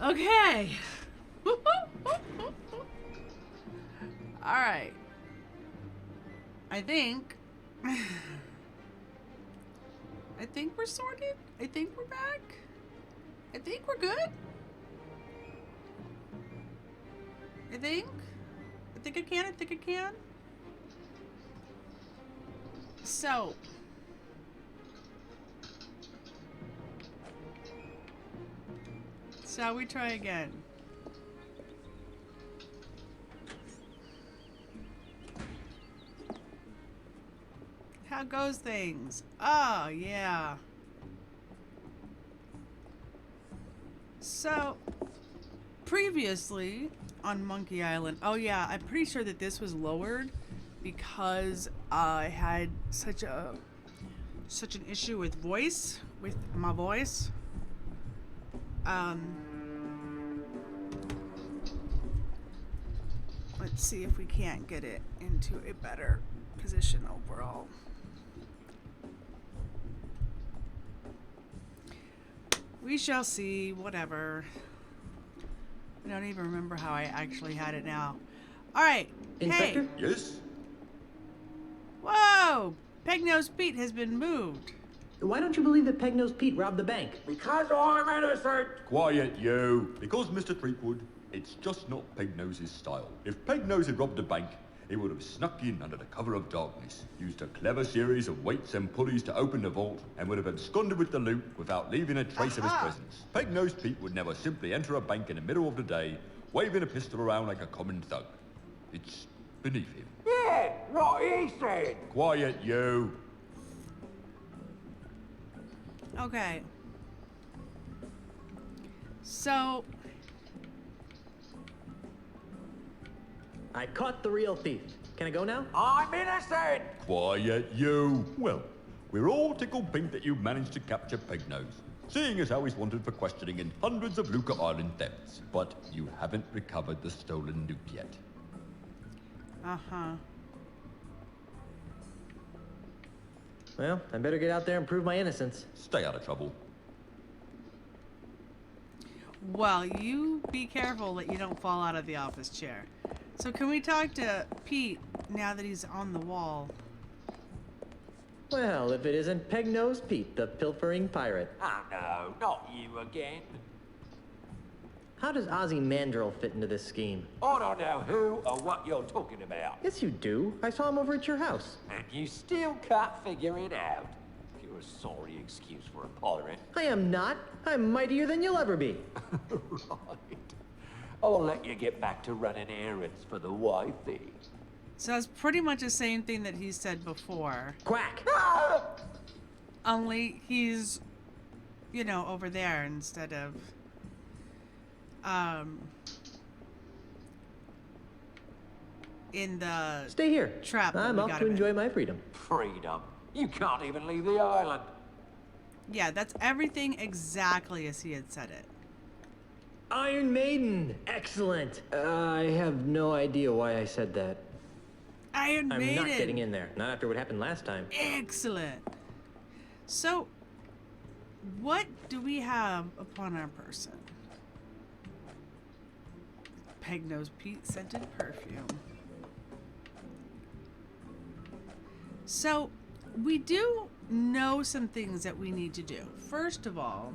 Okay. Alright. I think we're sorted. I think we're back. I think we're good. I think I can. So shall we try again? How goes things? Oh, yeah. So, previously on Monkey Island, oh yeah, I'm pretty sure that this was lowered because I had such an issue with my voice. Let's see if we can't get it into a better position overall. We shall see, whatever. I don't even remember how I actually had it now. Alright, Inspector? hey! Yes? Whoa! Peg-Nosed Pete has been moved. Why don't you believe that Peg-Nosed Pete robbed the bank? Because I'm innocent! Quiet, you. Because, Mr. Threepwood, it's just not Pegnose's style. If Pegnose had robbed a bank, he would have snuck in under the cover of darkness, used a clever series of weights and pulleys to open the vault, and would have absconded with the loot without leaving a trace of his presence. Peg-Nosed Pete would never simply enter a bank in the middle of the day, waving a pistol around like a common thug. It's beneath him. Yeah, what he said! Quiet, you. Okay. So, I caught the real thief. Can I go now? I'm innocent! Quiet, you. Well, we're all tickled pink that you've managed to capture Pegnose, seeing as how he's wanted for questioning in hundreds of Luca Island thefts. But you haven't recovered the stolen loot yet. uh-huh. Well, I better get out there and prove my innocence. Stay out of trouble. Well, you be careful that you don't fall out of the office chair. So can we talk to Pete now that he's on the wall? Well, if it isn't Peg-Nosed Pete, the pilfering pirate. Oh no, not you again. How does Ozymandias fit into this scheme? I don't know who or what you're talking about. Yes, you do. I saw him over at your house. And you still can't figure it out. You're a sorry excuse for a pirate. I am not. I'm mightier than you'll ever be. Right. I'll let you get back to running errands for the wifey. So that's pretty much the same thing that he said before. Quack! Ah! Only he's, over there instead of, in the Stay here. trap that I'm we off got to him in. enjoy my freedom. Freedom. You can't even leave the island. Yeah, that's everything exactly as he had said it. Iron Maiden! Excellent! I have no idea why I said that. Iron I'm Maiden. not getting in there. Not after what happened last time. Excellent. So, what do we have upon our person? Peg-Nosed Pete scented perfume. So, we do know some things that we need to do. First of all,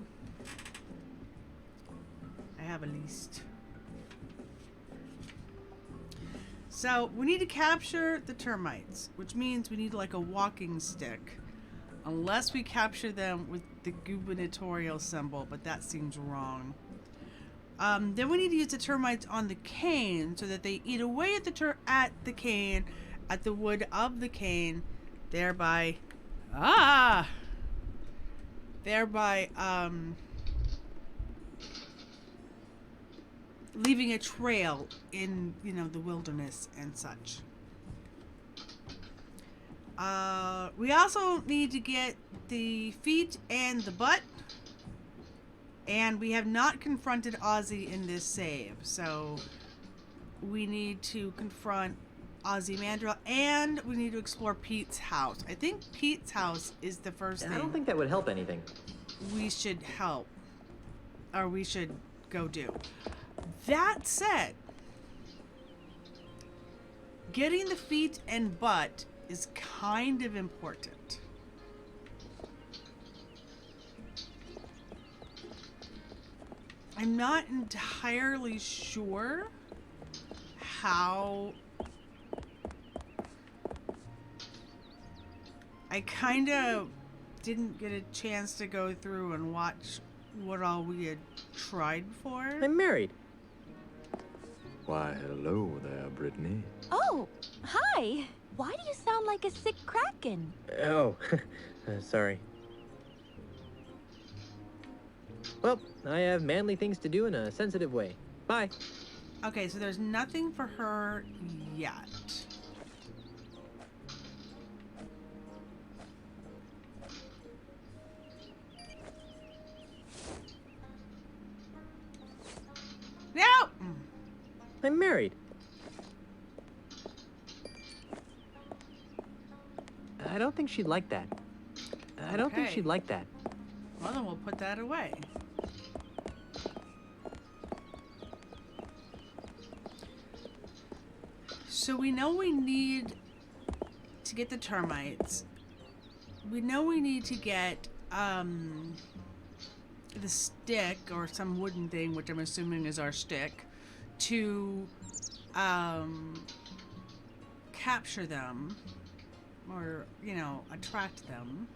I have a list. So, we need to capture the termites, which means we need like a walking stick. Unless we capture them with the gubernatorial symbol, but that seems wrong. Then we need to use the termites on the cane so that they eat away at the cane, at the wood of the cane, thereby leaving a trail in, the wilderness and such. We also need to get the feet and the butt. And we have not confronted Ozzy in this save. So we need to confront Ozymandias, and we need to explore Pete's house. I think Pete's house is the first thing I don't think that would help anything. we should help. Or we should go do. That said, getting the feet and butt is kind of important. I'm not entirely sure how. I kind of didn't get a chance to go through and watch what all we had tried for. I'm married. Why, hello there, Brittany. Oh, hi. Why do you sound like a sick kraken? Oh, sorry. Well, I have manly things to do in a sensitive way. Bye. Okay, so there's nothing for her yet. No! I'm married. I don't think she'd like that. I don't think Okay. she'd like that. Well, then we'll put that away. So we know we need to get the termites. We know we need to get the stick or some wooden thing, which I'm assuming is our stick, to capture them or, you know, attract them.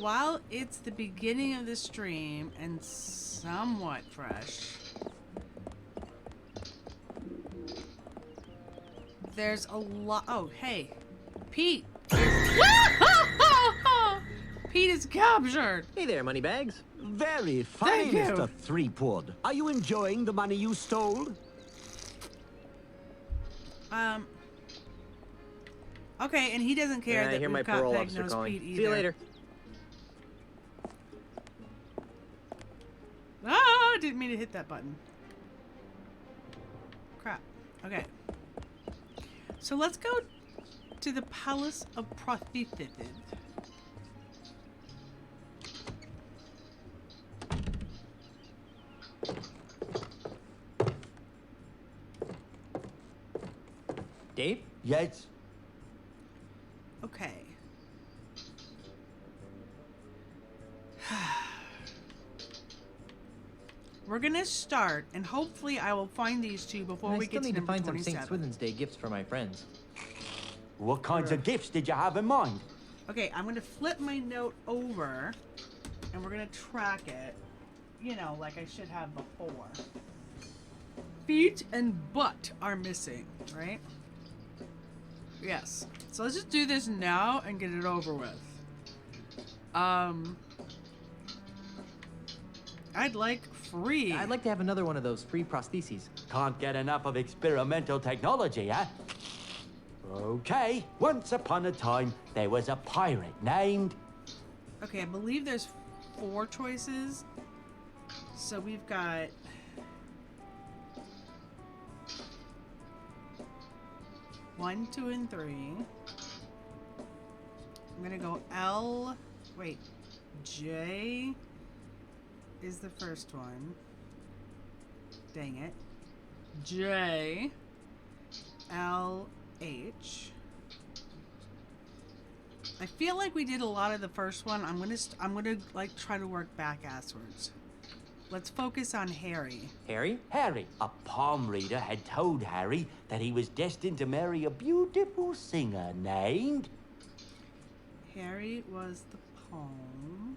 While it's the beginning of the stream and somewhat fresh, there's a lot. Oh, hey, Pete. Pete is captured. Hey there, moneybags. Very funny, Thank you. Mr. Threepwood. Are you enjoying the money you stole? Okay, and he doesn't care I that hear we've my got parole Peg officer Nose calling. Pete either. See you later. Ah, didn't mean to hit that button. Crap. Okay. So let's go to the Palace of Prothithid. Dave? Yes. Okay. We're gonna start, and hopefully I will find these two before I we still get to need to number find some 27. St. Swithin's Day gifts for my friends. What kinds of gifts did you have in mind? Okay, I'm gonna flip my note over, and we're gonna track it, you know, like I should have before. Feet and butt are missing, right? Yes. So let's just do this now and get it over with. I'd like free. I'd like to have another one of those free prostheses. Can't get enough of experimental technology, huh? Okay, once upon a time, there was a pirate named... Okay, I believe there's 4 choices. So we've got... One, 2, and 3. I'm gonna go L. Wait, J is the first one. Dang it. J. L. H. I feel like we did a lot of the first one. I'm gonna like try to work back asswards. Let's focus on Harry. Harry? Harry. A palm reader had told Harry that he was destined to marry a beautiful singer named... Harry was the palm.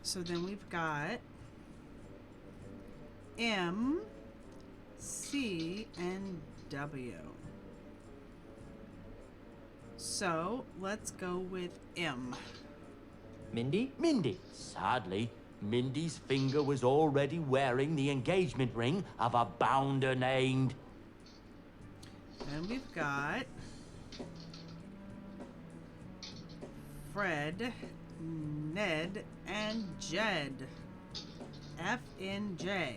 So then we've got M, C, and W. So let's go with M. Mindy? Mindy. Sadly, Mindy's finger was already wearing the engagement ring of a bounder named... Then we've got Fred, Ned, and Jed. F and J.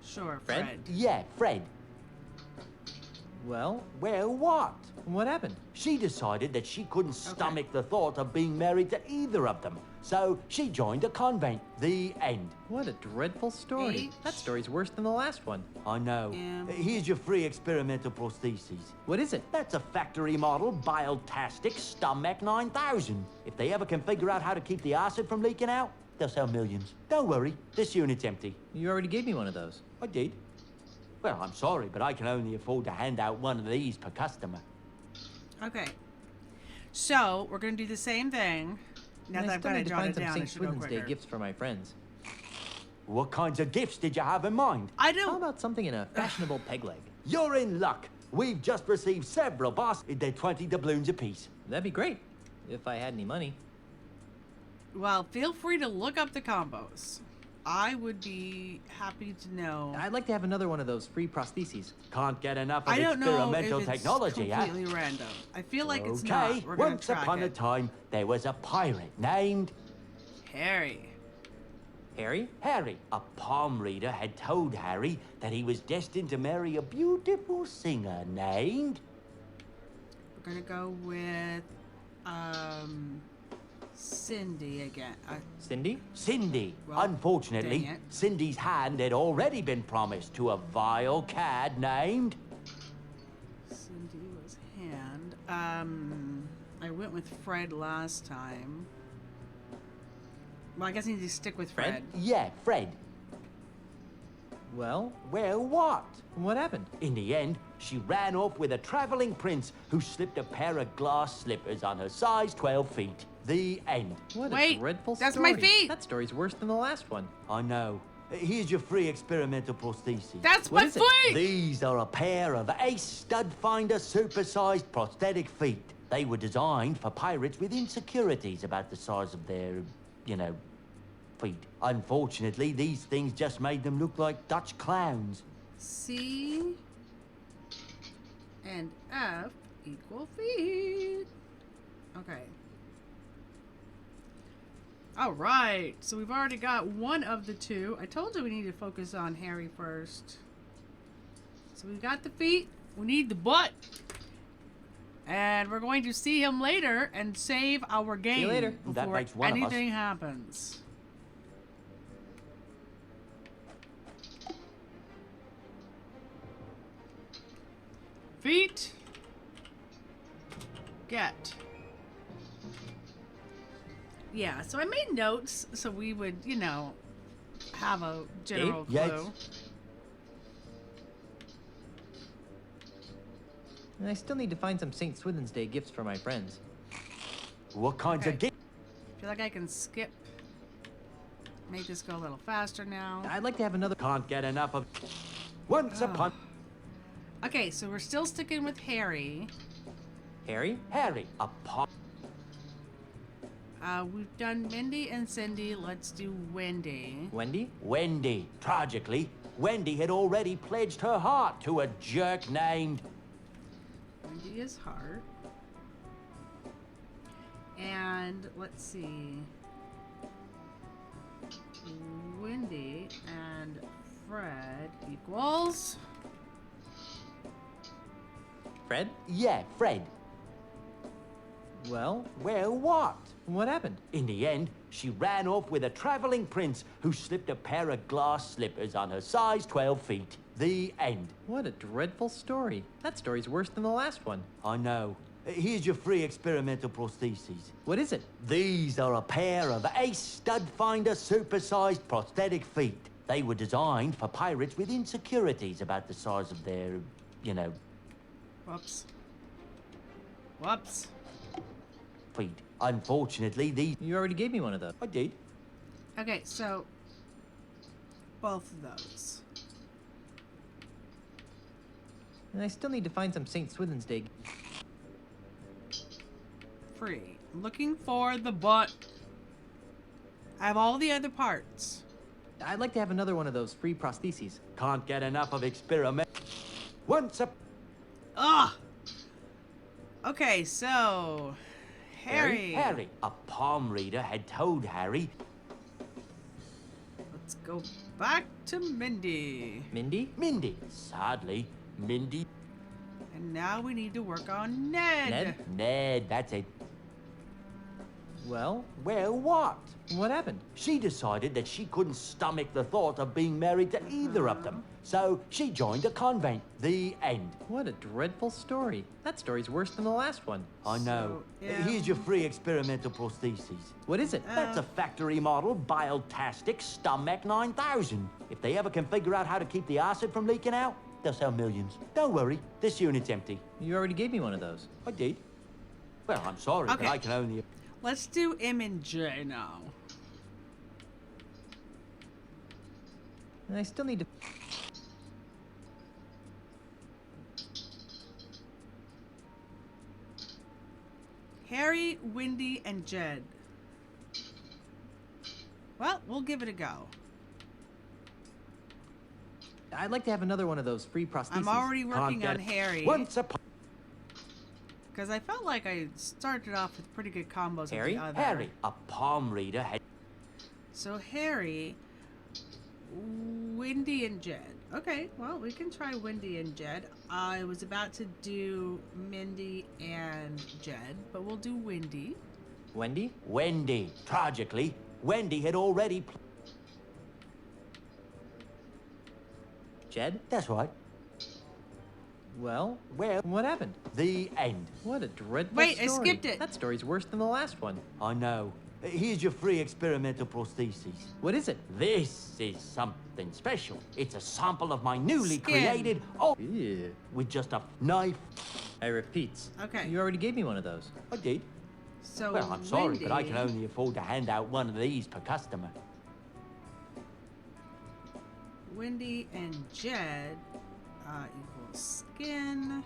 Sure, Fred? Fred. Yeah, Fred. Well, Well, what? what happened? She decided that she couldn't stomach the thought of being married to either of them. So she joined a convent. The end. What a dreadful story. H. That story's worse than the last one. I know. Here's your free experimental prosthesis. What is it? That's a factory model Biotastic Stomach 9000. If they ever can figure out how to keep the acid from leaking out, they'll sell millions. Don't worry, this unit's empty. You already gave me one of those. I did. Well, I'm sorry, but I can only afford to hand out one of these per customer. Okay. So, we're going to do the same thing. Now And that I I've still got need it to jotted find some down, I St. should go Swithin's Day quicker. gifts for my friends. What kinds of gifts did you have in mind? I How don't... about something in a fashionable peg leg? You're in luck. We've just received several baskets. They're 20 doubloons apiece. That'd be great, if I had any money. Well, feel free to look up the combos. I would be happy to know. I'd like to have another one of those free prostheses. Can't get enough of I don't know experimental if it's technology, huh? completely random. I feel like it's Okay, not. We're going once to track upon a it. time, there was a pirate named Harry. Harry? Harry. A palm reader had told Harry that he was destined to marry a beautiful singer named... We're going to go with... Cindy again. Cindy? Cindy. Well, Unfortunately, dang it. Cindy's hand had already been promised to a vile cad named... Cindy was hand. I went with Fred last time. Well, I guess I need to stick with Fred. Fred? Yeah, Fred. Well, Well, what? what happened? In the end, she ran off with a traveling prince who slipped a pair of glass slippers on her size 12 feet. The end. What Wait, a dreadful that's story. my feet! That story's worse than the last one. I know. Here's your free experimental prosthesis. That's What my is it? feet! These are a pair of Ace Stud Finder supersized prosthetic feet. They were designed for pirates with insecurities about the size of their, feet. Unfortunately, these things just made them look like Dutch clowns. C and F equal feet. Okay. All right. So we've already got one of the two. I told you we need to focus on Harry first. So we've got the feet. We need the butt. And we're going to see him later and save our game you later. That before makes one of us. anything happens. Feet. Get. Yeah, so I made notes so we would, have a general clue. Yes. And I still need to find some St. Swithin's Day gifts for my friends. What kinds of Okay. gifts? I feel like I can skip. Make this go a little faster now. I'd like to have another... Can't get enough of... Once upon... Okay, so we're still sticking with Harry. Harry? Harry, a palm... We've done Mindy and Cindy. Let's do Wendy. Wendy? Wendy. Tragically, Wendy had already pledged her heart to a jerk named... Wendy is heart. And let's see. Wendy and Fred equals... Fred? Yeah, Fred. Well, Well, what? what happened? In the end, she ran off with a traveling prince who slipped a pair of glass slippers on her size 12 feet. The end. What a dreadful story. That story's worse than the last one. I know. Here's your free experimental prosthesis. What is it? These are a pair of Ace Stud Finder supersized prosthetic feet. They were designed for pirates with insecurities about the size of their, Whoops. Whoops. feet. Unfortunately, these... You already gave me one of those. I did. Okay, so both of those. And I still need to find some St. Swithin's Day... Free. I'm looking for the butt. I have all the other parts. I'd like to have another one of those free prostheses. Can't get enough of experiment. Once a... Ugh! Okay, so... Harry. Harry, a palm reader, had told Harry... Let's go back to Mindy. Mindy? Mindy. Sadly, Mindy... And now we need to work on Ned. Ned? Ned, that's it. Well, Well, what? what happened? She decided that she couldn't stomach the thought of being married to either of them. So she joined a convent. The end. What a dreadful story. That story's worse than the last one. I know. So, Here's your free experimental prosthesis. What is it? That's a factory model Bile-tastic Stomach 9000. If they ever can figure out how to keep the acid from leaking out, they'll sell millions. Don't worry, this unit's empty. You already gave me one of those. I did. Well, I'm sorry, but Okay. I can only... Let's do M and J now. And I still need to... Harry, Wendy, and Jed. Well, we'll give it a go. I'd like to have another one of those free prostheses. I'm already working Can't on get- Harry. Once upon... Because I felt like I started off with pretty good combos Harry? with the other. Harry, a palm reader had... So Harry, Wendy, and Jed. Okay, well, we can try Wendy and Jed. I was about to do Mindy and Jed, but we'll do Wendy. Wendy? Wendy. Tragically, Wendy had already... Jed? That's right. Well, Well, what happened? the end. What a dreadful Wait, story. I skipped it. That story's worse than the last one. I know. Here's your free experimental prosthesis. What is it? This is something special. It's a sample of my newly Skin. created... Oh, Ew. with just a knife. I repeat. Okay. You already gave me one of those. I did. So Well, I'm sorry, but I can Wendy- only afford to hand out one of these per customer. Wendy and Jed equals skin.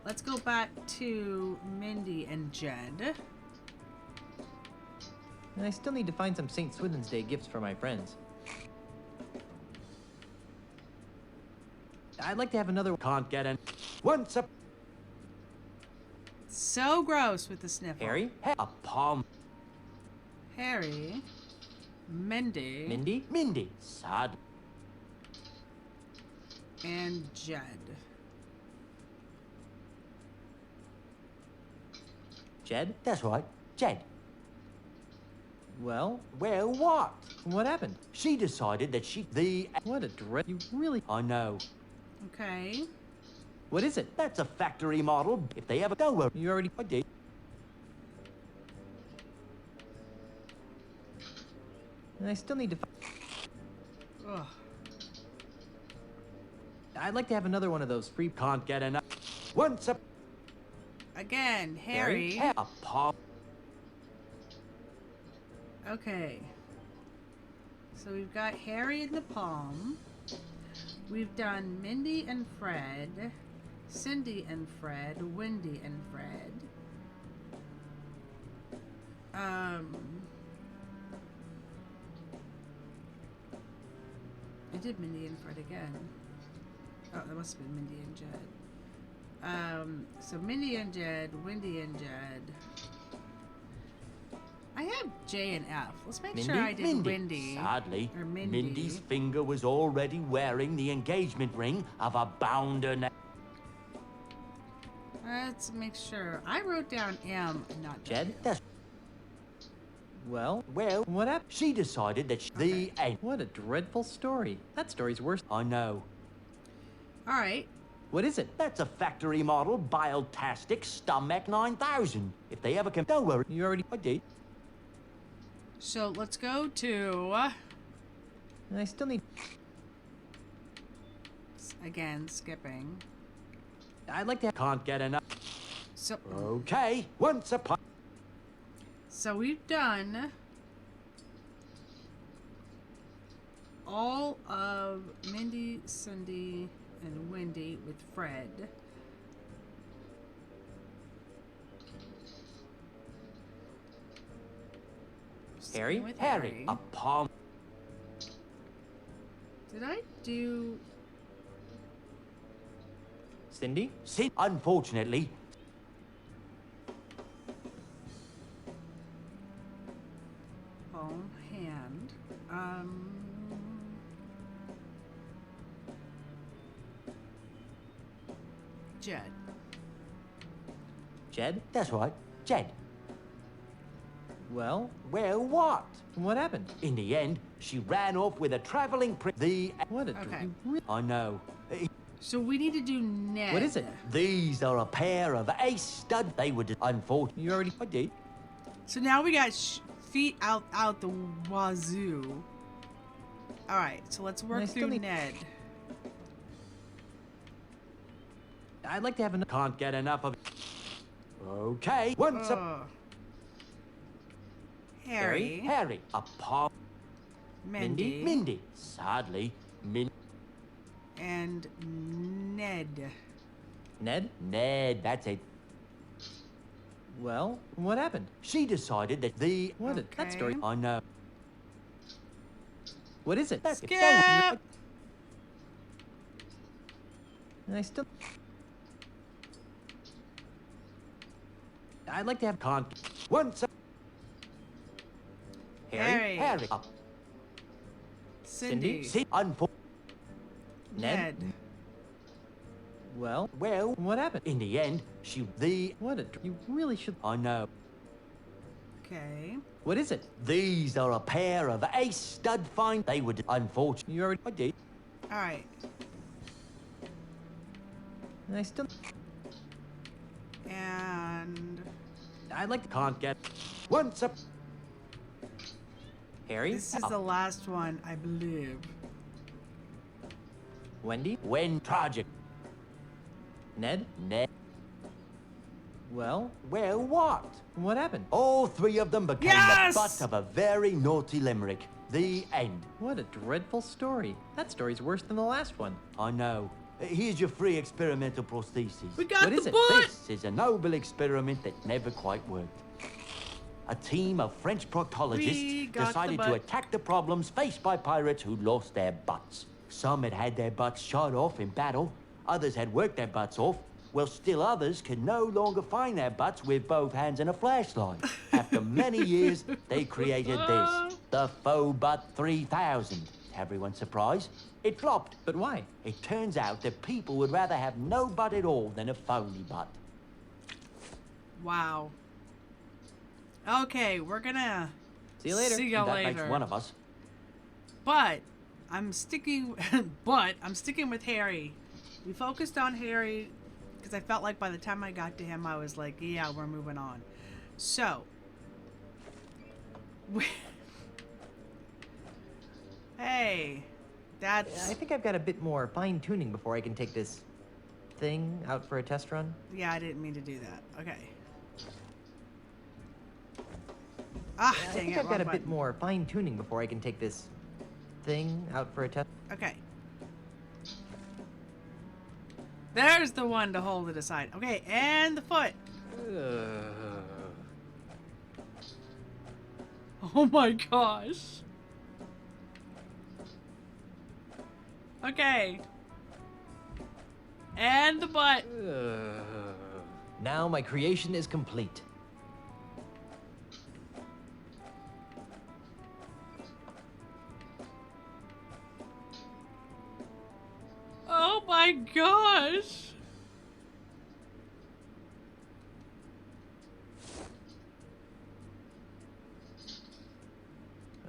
Let's go back to Mindy and Jed. And I still need to find some St. Swithin's Day gifts for my friends. I'd like to have another... Can't get an... Once a... So gross with the sniffle. Harry? A palm... Harry, Mindy, Mindy? Mindy. Sad. and Jed. Jed? That's right. Jed. Well, Well, what? what happened? She decided that she... The... What a dread... You really... I know. Okay. What is it? That's a factory model. If they ever... Don't worry. You already... I did. And I still need to... Ugh. I'd like to have another one of those free... Can't get enough. Once a... Again, Harry. A palm... Okay. So we've got Harry in the palm. We've done Mindy and Fred, Cindy and Fred, Wendy and Fred. I did Mindy and Fred again. Oh, that must have been Mindy and Jed. So Mindy and Jed, Wendy and Jed. I have J and F. Let's make sure I did Wendy. Sadly, Or Mindy. Mindy's finger was already wearing the engagement ring of a bounder... Let's make sure. I wrote down M and not Jed? That's... Well, Well, what happened? she decided that the end. What a dreadful story. That story's worse... I know. All right. What is it? That's a factory model Bile-tastic Stomach 9000. If they ever can... Don't worry. You already... I did. So let's go to And I still need... again skipping. I'd like to have... Can't get enough. So Okay, once upon... so we've done all of Mindy, Cindy, and Wendy with Fred. Harry? With Harry, a palm... Did I do? Cindy? Unfortunately, Palm, hand. Jed. Jed? That's right, Jed. Well, Well, what? what happened? In the end, she ran off with a traveling the... What a Okay. I know. So we need to do Ned. What is it? These are a pair of ace stud. They were unfortunate. You already... I did. So now we got feet out the wazoo. All right, so let's work I still through need- Ned. I'd like to have another... Can't get enough of... Okay, once a... Ugh. Harry, Harry, a pop... Mindy, Mindy. Sadly, and Ned. Ned? Ned, that's it. Well, what happened? She decided that the... What a... Okay. That story... I know. What is it? That's it. Skip. And I still... I'd like to have... Can't... Once a... Harry, Harry, a... Cindy, See, Ned? Well, Well, what happened? in the end, she... The... What a... You really should... I know. Okay. What is it? These are a pair of ace stud find. They were unfortunate. You already... I did. All right. And I still... And I'd like to... Can't get... Once a... Harry? this is the last one, I believe. Wendy? When tragic. Ned? Ned. Well, Well, what? what happened? All three of them became Yes! the butt of a very naughty limerick. The end. What a dreadful story. That story's worse than the last one. I know. Here's your free experimental prosthesis. We got What the is it? book. This is a noble experiment that never quite worked. A team of French We proctologists got the decided to butt. attack the problems faced by pirates who lost their butts. Some had their butts shot off in battle, others had worked their butts off, while still others could no longer find their butts with both hands and a flashlight. After many years, they created this, the Faux Butt 3000. To everyone's surprise, it flopped. But why? It turns out that people would rather have no butt at all than a phony butt. Wow. Okay, we're gonna See you later. see you that later. makes one of us. But I'm sticking. But I'm sticking with Harry. We focused on Harry because I felt like by the time I got to him, I was like, yeah, we're moving on. So. Hey, that's I think I've got a bit more fine-tuning before I can take this thing out for a test run. yeah. I didn't mean to do that. Okay. Ah, I dang think it, I've got a wrong bit button. more fine-tuning before I can take this thing out for a test. Okay. There's the one to hold it aside. Okay, and the foot. Oh my gosh. Okay. And the butt. Now my creation is complete. Oh my gosh.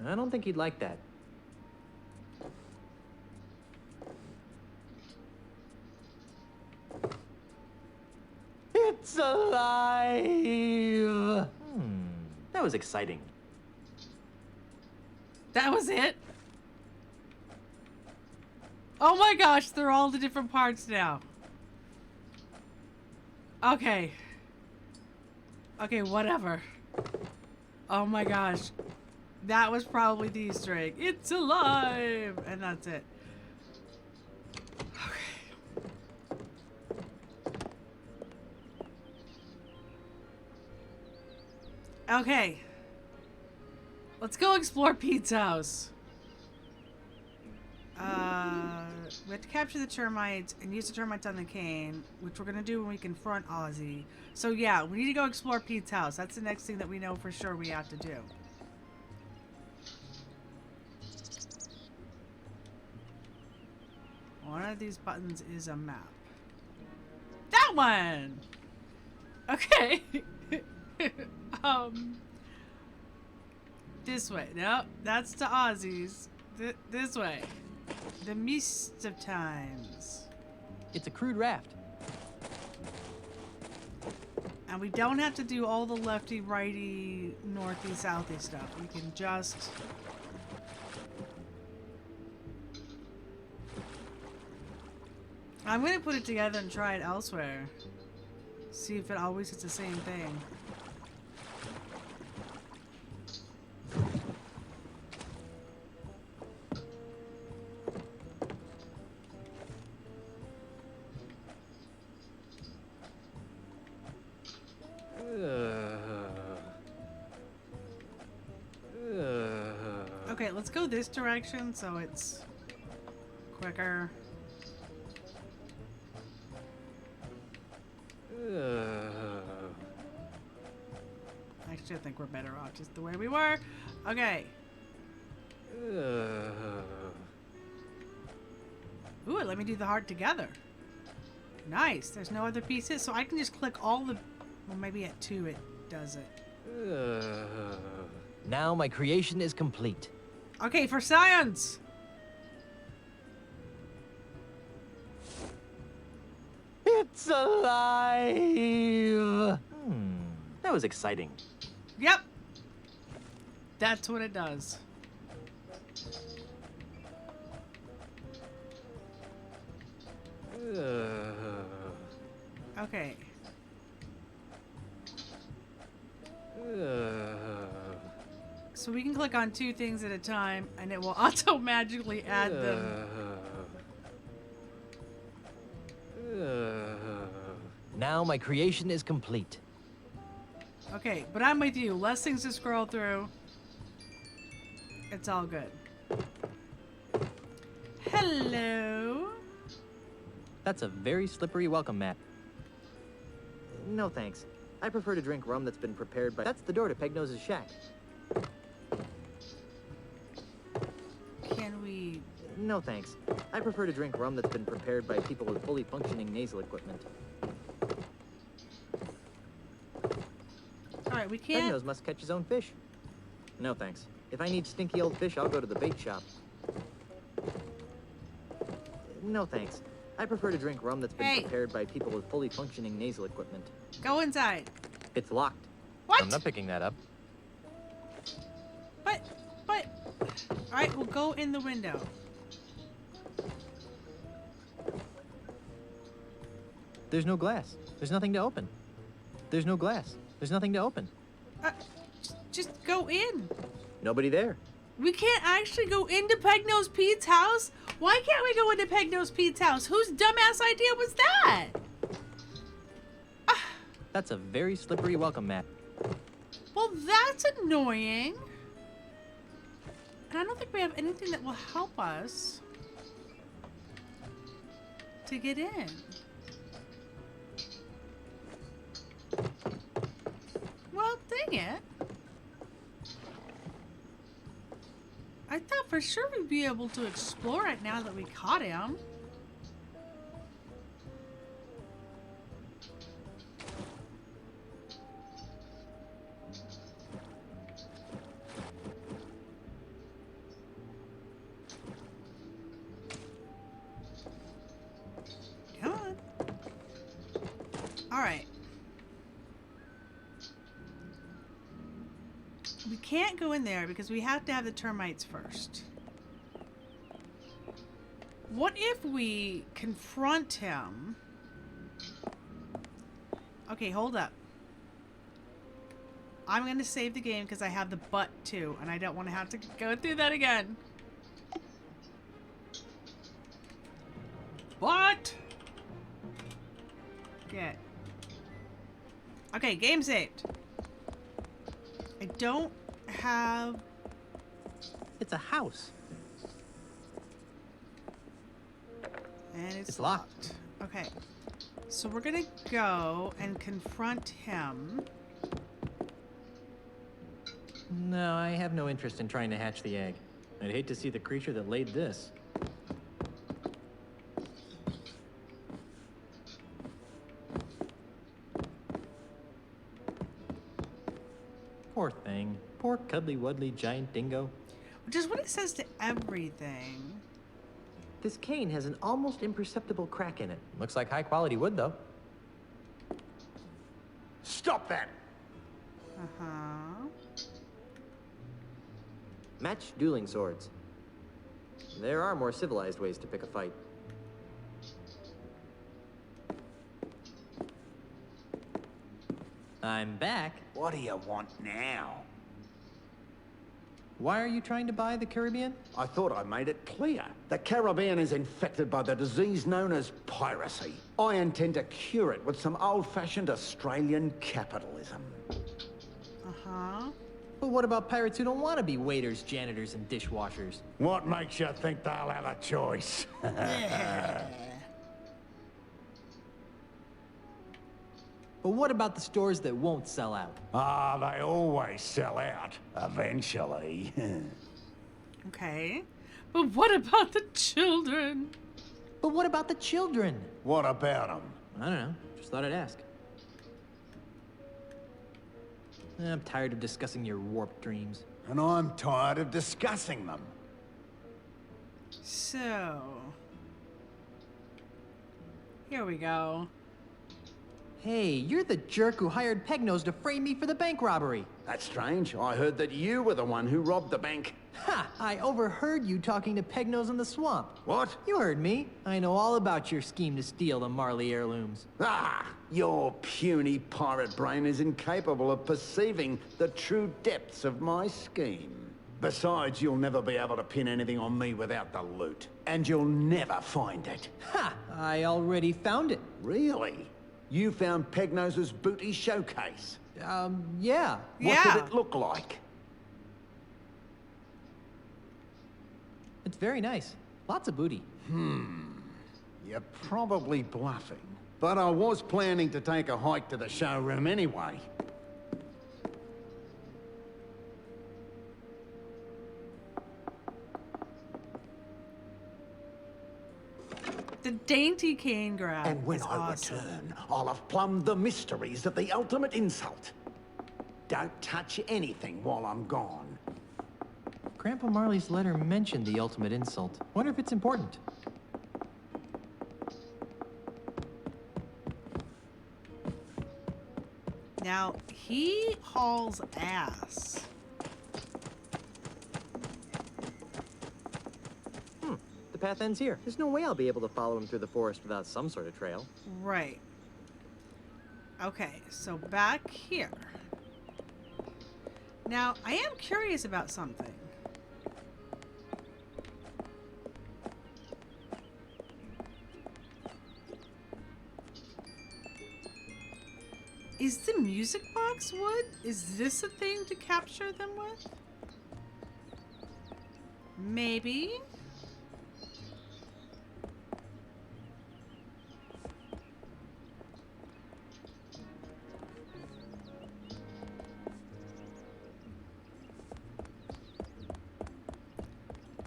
I don't think he'd like that. It's alive! That was exciting. That was it? Oh my gosh, they're all the different parts now. Okay. Okay, whatever. Oh my gosh. That was probably the Easter egg. It's alive! And that's it. Okay. Okay. Let's go explore Pete's house. We have to capture the termites and use the termites on the cane, which we're gonna do when we confront Ozzy. So yeah, we need to go explore Pete's house. That's the next thing that we know for sure we have to do. One of these buttons is a map. That one! Okay. This way. No, that's to Aussies. This way. The Mist of Times. It's a crude raft. And we don't have to do all the lefty, righty, northy, southy stuff. We can just... I'm going to put it together and try it elsewhere. See if it always is the same thing. Okay, let's go this direction so it's quicker. Actually, I think we're better off just the way we were. Okay. Ooh, let me do the heart together. Nice. There's no other pieces, so I can just click all the... Well, maybe at 2 it does it. Now my creation is complete. Okay, for science! It's alive! That was exciting. Yep. That's what it does. Okay. So we can click on 2 things at a time, and it will auto magically add them. Now my creation is complete. Okay, but I'm with you. Less things to scroll through. It's all good. Hello. That's a very slippery welcome mat. No thanks. I prefer to drink rum that's been prepared by... That's the door to Pegnose's shack. Can we... No thanks. I prefer to drink rum that's been prepared by people with fully functioning nasal equipment. Alright, we can't... Pegnose must catch his own fish. No thanks. If I need stinky old fish, I'll go to the bait shop. No thanks. I prefer to drink rum that's been prepared by people with fully functioning nasal equipment. Go inside. It's locked. What? I'm not picking that up. But... Alright, we'll go in the window. There's no glass. There's nothing to open. There's no glass. There's nothing to open. Just go in. Nobody there. We can't actually go into Pegnose Pete's house? Why can't we go into Pegnose Pete's house? Whose dumbass idea was that? That's a very slippery welcome mat. Well, that's annoying. And I don't think we have anything that will help us to get in. Well, dang it. I thought for sure we'd be able to explore it now that we caught him. Come on. All right. We can't go in there because we have to have the termites first. What if we confront him? Okay, hold up. I'm going to save the game because I have the butt too, and I don't want to have to go through that again. What? Get. Okay, game saved. I don't have... It's a house. And it's locked. Okay. So we're gonna go and confront him. No, I have no interest in trying to hatch the egg. I'd hate to see the creature that laid this. Poor thing. Poor cuddly wuddly giant dingo. Which is what it says to everything. This cane has an almost imperceptible crack in it. Looks like high quality wood, though. Stop that! Uh-huh. Match dueling swords. There are more civilized ways to pick a fight. I'm back. What do you want now? Why are you trying to buy the Caribbean? I thought I made it clear. The Caribbean is infected by the disease known as piracy. I intend to cure it with some old-fashioned Australian capitalism. Uh-huh. But what about pirates who don't want to be waiters, janitors, and dishwashers? What makes you think they'll have a choice? But what about the stores that won't sell out? Ah, they always sell out, eventually. Okay. But what about the children? But what about the children? What about them? I don't know. Just thought I'd ask. I'm tired of discussing your warped dreams. And I'm tired of discussing them. So... here we go. Hey, you're the jerk who hired Pegnose to frame me for the bank robbery. That's strange. I heard that you were the one who robbed the bank. Ha! I overheard you talking to Pegnose in the swamp. What? You heard me. I know all about your scheme to steal the Marley heirlooms. Ah! Your puny pirate brain is incapable of perceiving the true depths of my scheme. Besides, you'll never be able to pin anything on me without the loot. And you'll never find it. Ha! I already found it. Really? You found Pegnose's booty showcase? Yeah. What did it look like? It's very nice. Lots of booty. You're probably bluffing. But I was planning to take a hike to the showroom anyway. The dainty cane grab And when is I awesome. return, I'll have plumbed the mysteries of the ultimate insult. Don't touch anything while I'm gone. Grandpa Marley's letter mentioned the ultimate insult. Wonder if it's important. Now, he hauls ass. The path ends here. There's no way I'll be able to follow him through the forest without some sort of trail. Right. Okay, so back here. Now, I am curious about something. Is the music box wood? Is this a thing to capture them with? Maybe.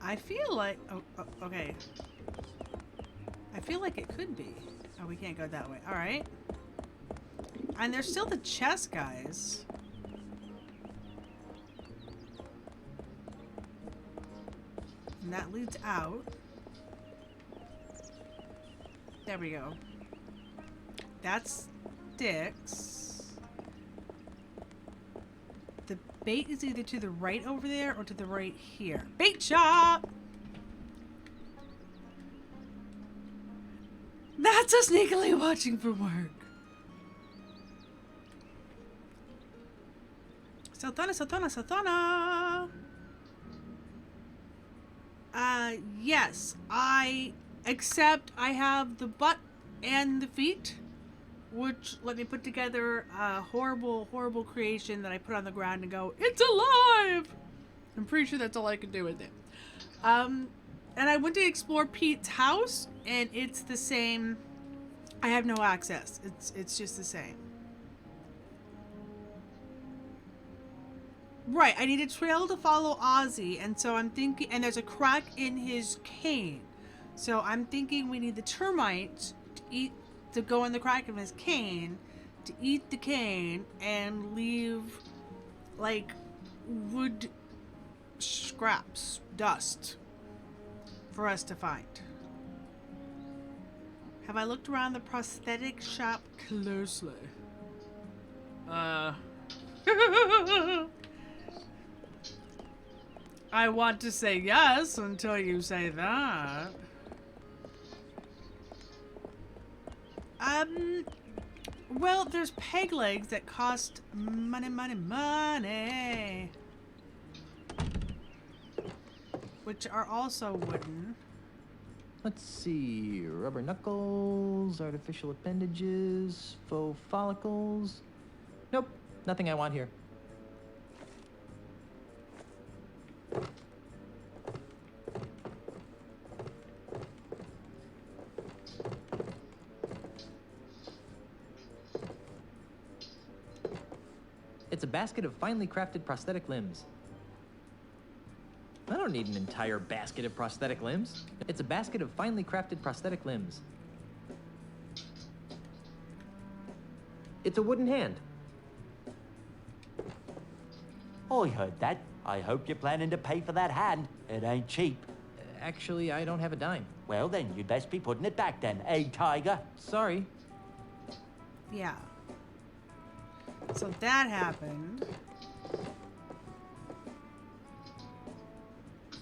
I feel like... oh, okay. I feel like it could be. Oh, we can't go that way. Alright. And there's still the chest guys. And that leads out. There we go. That's sticks. The bait is either to the right over there or to the right here. Bait shop! That's us sneakily watching for work. Satana. Yes, I accept I have the butt and the feet, which let me put together a horrible, horrible creation that I put on the ground and go, it's alive! I'm pretty sure that's all I can do with it. And I went to explore Pete's house, and it's the same. I have no access. It's just the same. Right, I need a trail to follow Ozzy, and so I'm thinking, and there's a crack in his cane. So I'm thinking we need the termite to go in the crack of his cane, to eat the cane, and leave like wood scraps, dust for us to find. Have I looked around the prosthetic shop closely? I want to say yes until you say that. Well, there's peg legs that cost money, money, money. Which are also wooden. Let's see. Rubber knuckles, artificial appendages, faux follicles. Nope, nothing I want here. It's a basket of finely crafted prosthetic limbs. I don't need an entire basket of prosthetic limbs. It's a basket of finely crafted prosthetic limbs. It's a wooden hand. I heard that. I hope you're planning to pay for that hand. It ain't cheap. Actually, I don't have a dime. Well, then you'd best be putting it back then, eh, Tiger? Sorry. Yeah. So that happened.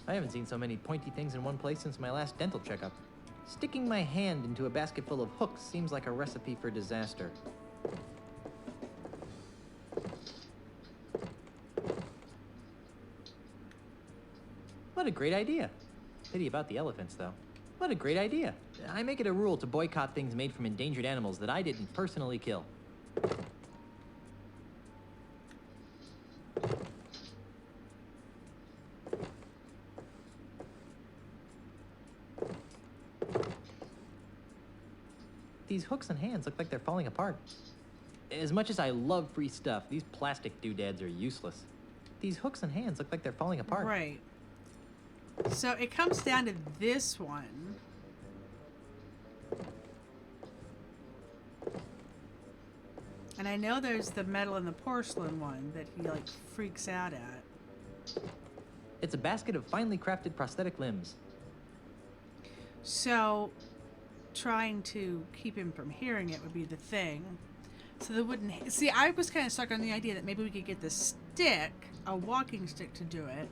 I haven't seen so many pointy things in one place since my last dental checkup. Sticking my hand into a basket full of hooks seems like a recipe for disaster. What a great idea. Pity about the elephants, though. What a great idea. I make it a rule to boycott things made from endangered animals that I didn't personally kill. These hooks and hands look like they're falling apart. As much as I love free stuff, these plastic doodads are useless. These hooks and hands look like they're falling apart. Right. So it comes down to this one. And I know there's the metal and the porcelain one that he like freaks out at. It's a basket of finely crafted prosthetic limbs. So trying to keep him from hearing it would be the thing. So they wouldn't... See, I was kind of stuck on the idea that maybe we could get the stick, a walking stick, to do it.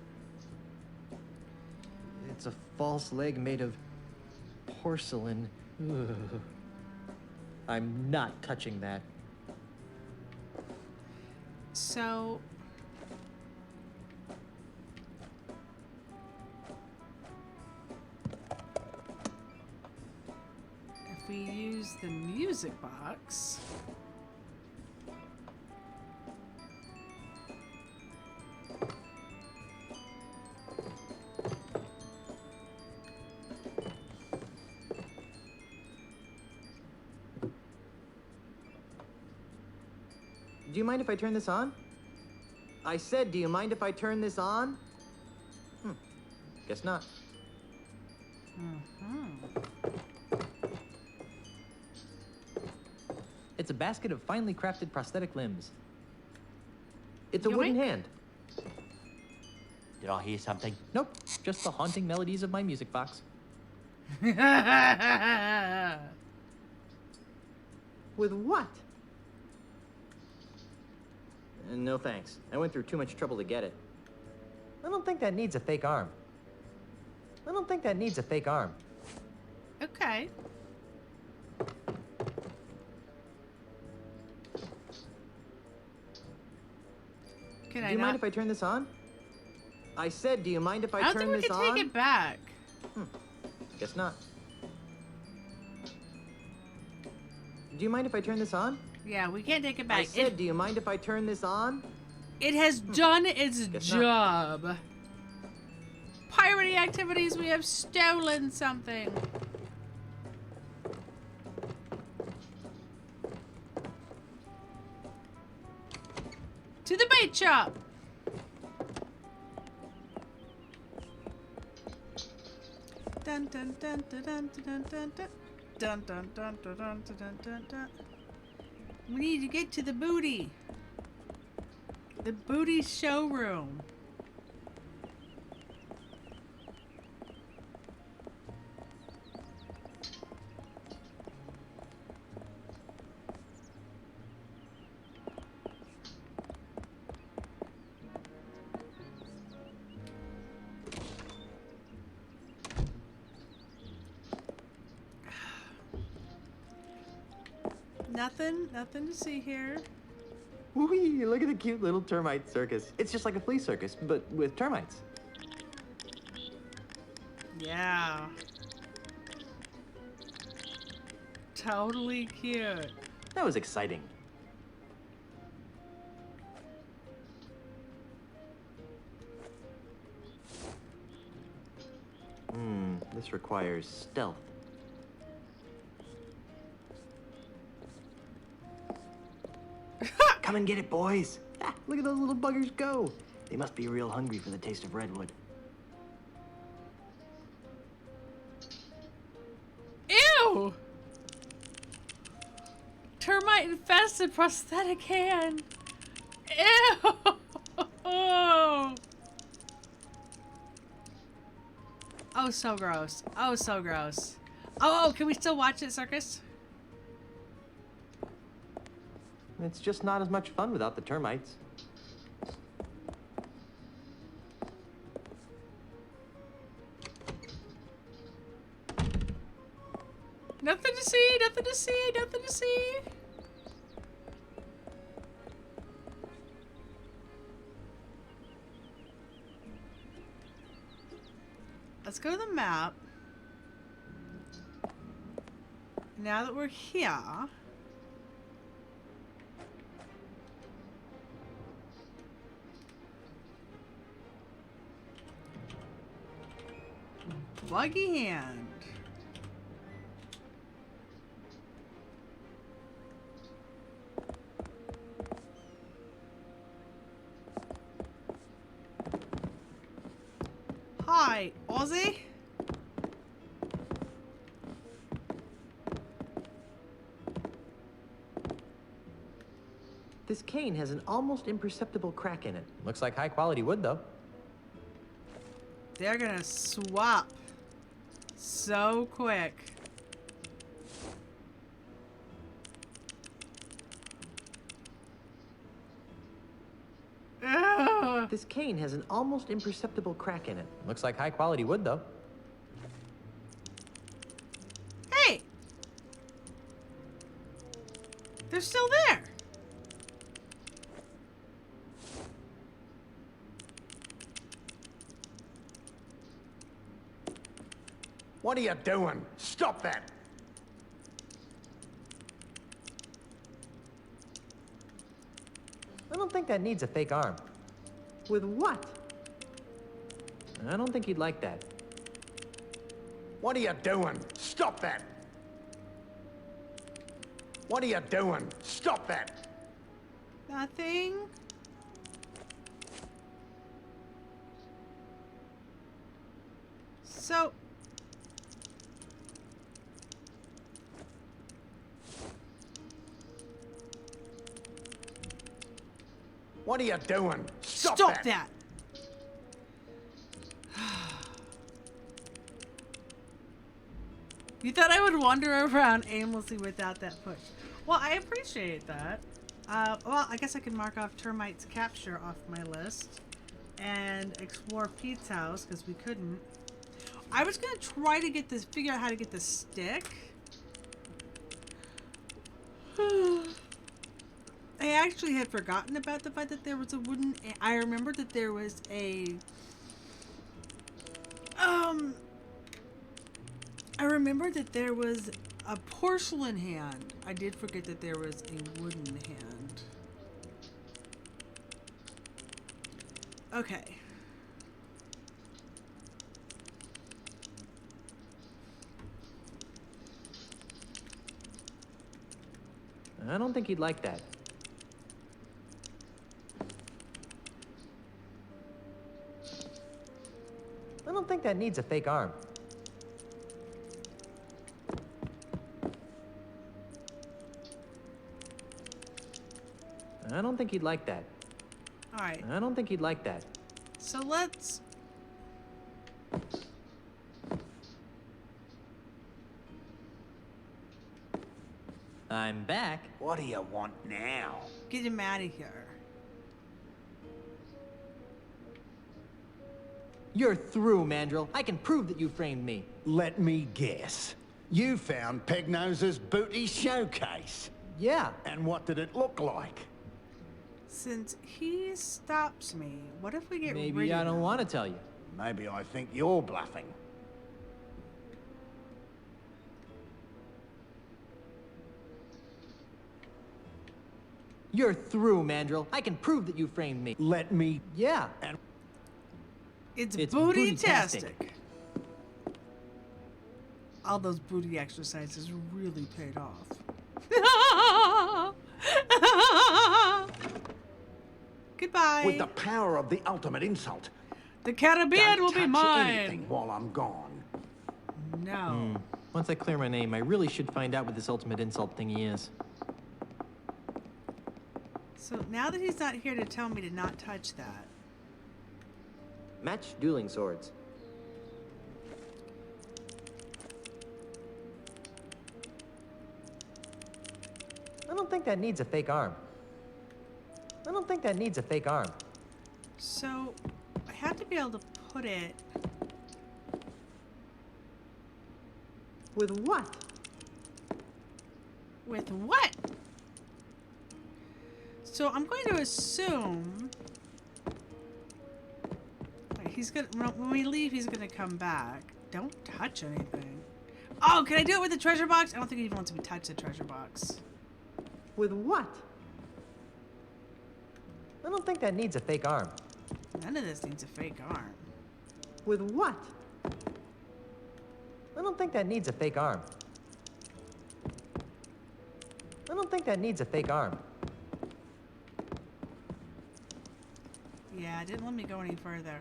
It's a false leg made of porcelain. Ugh. I'm not touching that. So... if we use the music box... Do you mind if I turn this on? I said, do you mind if I turn this on? Guess not. It's a basket of finely crafted prosthetic limbs. It's a wooden hand. Did I hear something? Nope, just the haunting melodies of my music box. With what? No thanks. I went through too much trouble to get it. I don't think that needs a fake arm. I don't think that needs a fake arm. Okay. Can Do I you not... mind if I turn this on? I said, do you mind if I don't turn think we this can on? take it back. Guess not. Do you mind if I turn this on? Yeah, we can't take it back. I said, do you mind if I turn this on? It has done its Guess job. Pirating activities, we have stolen something. To the bait shop. Dun dun dun dun dun dun dun dun dun dun dun dun dun dun dun dun. We need to get to the booty. The booty showroom. Nothing to see here. Whee! Look at the cute little termite circus. It's just like a flea circus, but with termites. Yeah. Totally cute. That was exciting. This requires stealth. Come and get it, boys. Ah, look at those little buggers go. They must be real hungry for the taste of redwood. Ew! Termite infested prosthetic hand. Ew! Oh, so gross. Oh, so gross. Oh, can we still watch it, Circus? It's just not as much fun without the termites. Nothing to see, nothing to see, nothing to see. Let's go to the map. Now that we're here, buggy hand. Hi, Aussie. This cane has an almost imperceptible crack in it. Looks like high quality wood, though. They're gonna swap so quick. Ugh. This cane has an almost imperceptible crack in it. Looks like high quality wood, though. Hey! They're still there. What are you doing? Stop that! I don't think that needs a fake arm. With what? I don't think he'd like that. What are you doing? Stop that! What are you doing? Stop that! Nothing. So What are you doing? Stop that. You thought I would wander around aimlessly without that push. Well, I appreciate that. Well, I guess I can mark off termites capture off my list and explore Pete's house because we couldn't. I was gonna try to get this, figure out how to get the stick. I actually had forgotten about the fact that there was a wooden. I remembered that there was a. I remembered that there was a porcelain hand. I did forget that there was a wooden hand. Okay. I don't think he'd like that. I don't think that needs a fake arm. I don't think he'd like that. All right. I don't think he'd like that. So let's. I'm back. What do you want now? Get him out of here. You're through, Mandrill. I can prove that you framed me. Let me guess. You found Pegnose's booty showcase. Yeah. And what did it look like? Since he stops me, what if we get rid Maybe of I don't him? want to tell you. Maybe I think you're bluffing. You're through, Mandrill. I can prove that you framed me. Let me... Yeah. And It's It's booty-tastic. booty-tastic. All those booty exercises really paid off. Goodbye. with the power of the ultimate insult, The Caribbean don't will be touch mine. anything while I'm gone. No. Once I clear my name, I really should find out what this ultimate insult thingy is. So now that he's not here to tell me to not touch that. Match dueling swords. I don't think that needs a fake arm. I don't think that needs a fake arm. So I have to be able to put it. With what? With what? So I'm going to assume like, he's gonna when we leave he's gonna come back. Don't touch anything. Oh, can I do it with the treasure box? I don't think he even wants me to touch the treasure box. With what? I don't think that needs a fake arm. None of this needs a fake arm. With what? I don't think that needs a fake arm. I don't think that needs a fake arm. Yeah, it didn't let me go any further.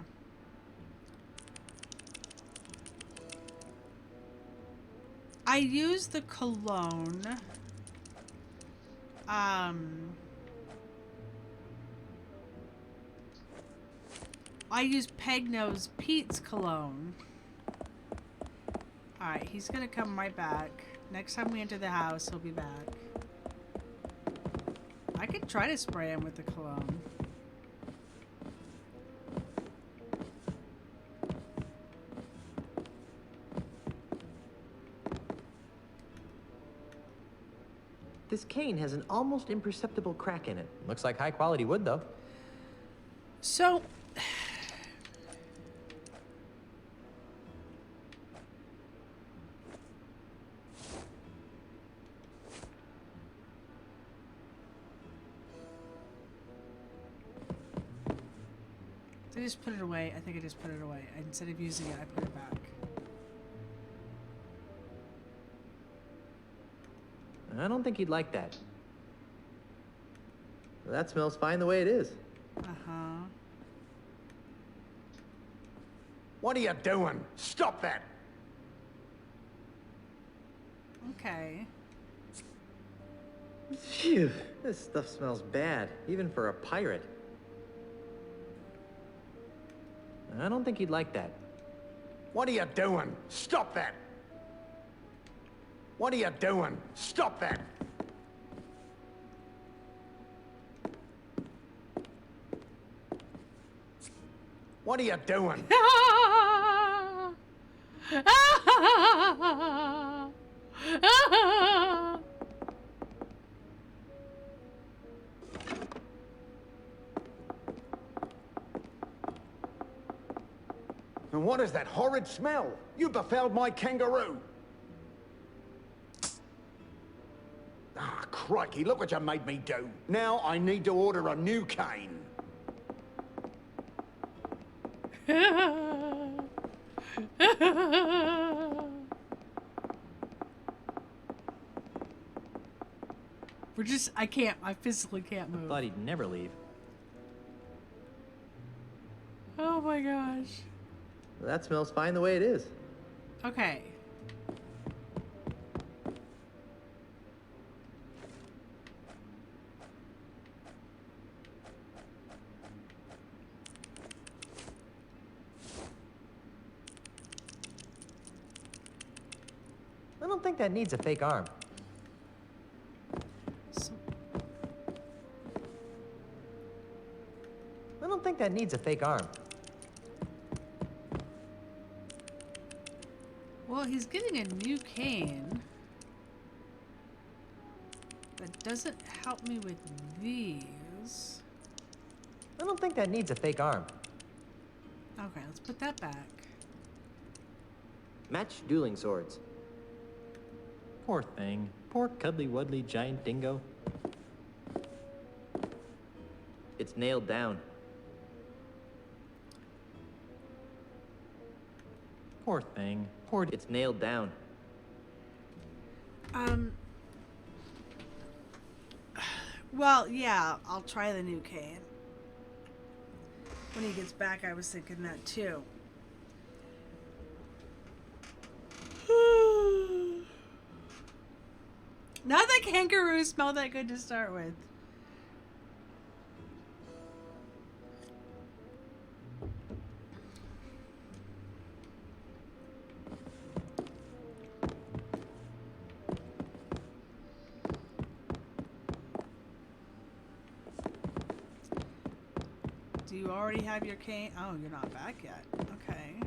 I used the cologne. I used Pegnose Pete's cologne. Alright, he's gonna come right back. Next time we enter the house, he'll be back. I could try to spray him with the cologne. This cane has an almost imperceptible crack in it. Looks like high quality wood, though. So, I just put it away. I think I just put it away. Instead of using it, I put it back. I don't think he'd like that. That smells fine the way it is. Uh-huh. What are you doing? Stop that! Okay. Phew, this stuff smells bad, even for a pirate. I don't think he'd like that. What are you doing? Stop that! What are you doing? Stop that! What are you doing? And what is that horrid smell? You befouled my kangaroo! Ah, crikey, look what you made me do. Now I need to order a new cane. I physically can't move. Thought he'd never leave. Oh my gosh. That smells fine the way it is. Okay. I don't think that needs a fake arm. So, I don't think that needs a fake arm. well, he's getting a new cane. That doesn't help me with these. I don't think that needs a fake arm. Okay, let's put that back. Match dueling swords. Poor thing. Poor cuddly wuddly giant dingo. It's nailed down. Poor thing. It's nailed down. Well, yeah, I'll try the new cane. When he gets back, I was thinking that too. Not that kangaroos smell that good to start with. Do you already have your cane? Oh, you're not back yet. Okay.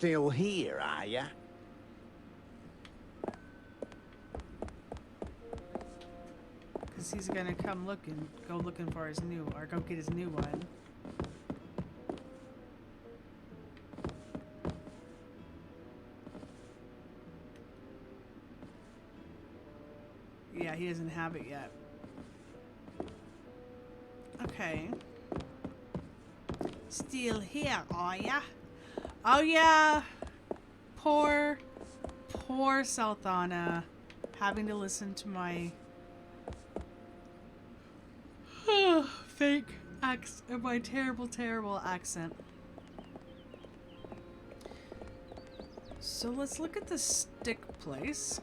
Still here, are ya? Because he's gonna come go looking for his new, or go get his new one. Yeah, he doesn't have it yet. Okay. Still here, are ya? Oh yeah. Poor Sultana. Having to listen to my fake accent, my terrible accent. So let's look at the stick place.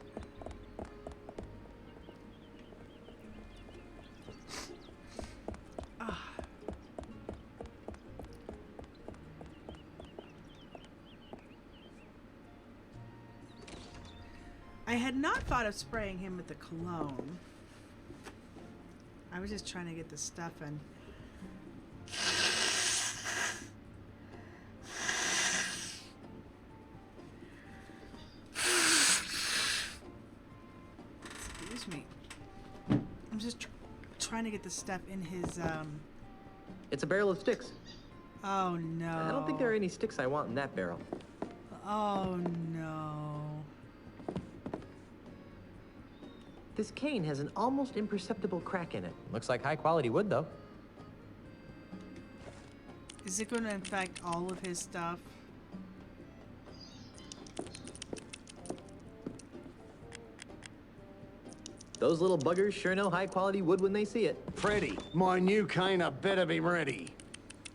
I had not thought of spraying him with the cologne. I was just trying to get the stuff in. Excuse me. I'm just trying to get the stuff in his, It's a barrel of sticks. Oh no. I don't think there are any sticks I want in that barrel. Oh no. This cane has an almost imperceptible crack in it. Looks like high quality wood, though. Is it going to infect all of his stuff? Those little buggers sure know high quality wood when they see it. Freddy, my new cane had better be ready.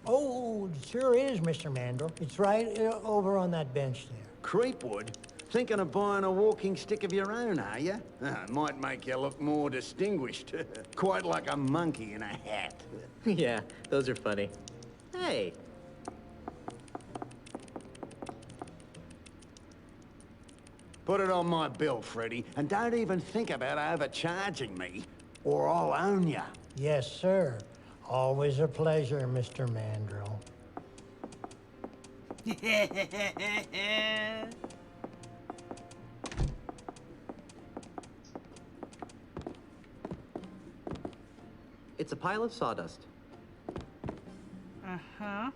Oh, it sure is, Mr. Mandrill. It's right over on that bench there. Creepwood? Thinking of buying a walking stick of your own, are you? Might make you look more distinguished. Quite like a monkey in a hat. Yeah, those are funny. Hey, Put it on my bill, Freddy, and don't even think about overcharging me, or I'll own ya. Yes, sir. Always a pleasure, Mr. Mandrill. it's a pile of sawdust. Uh-huh.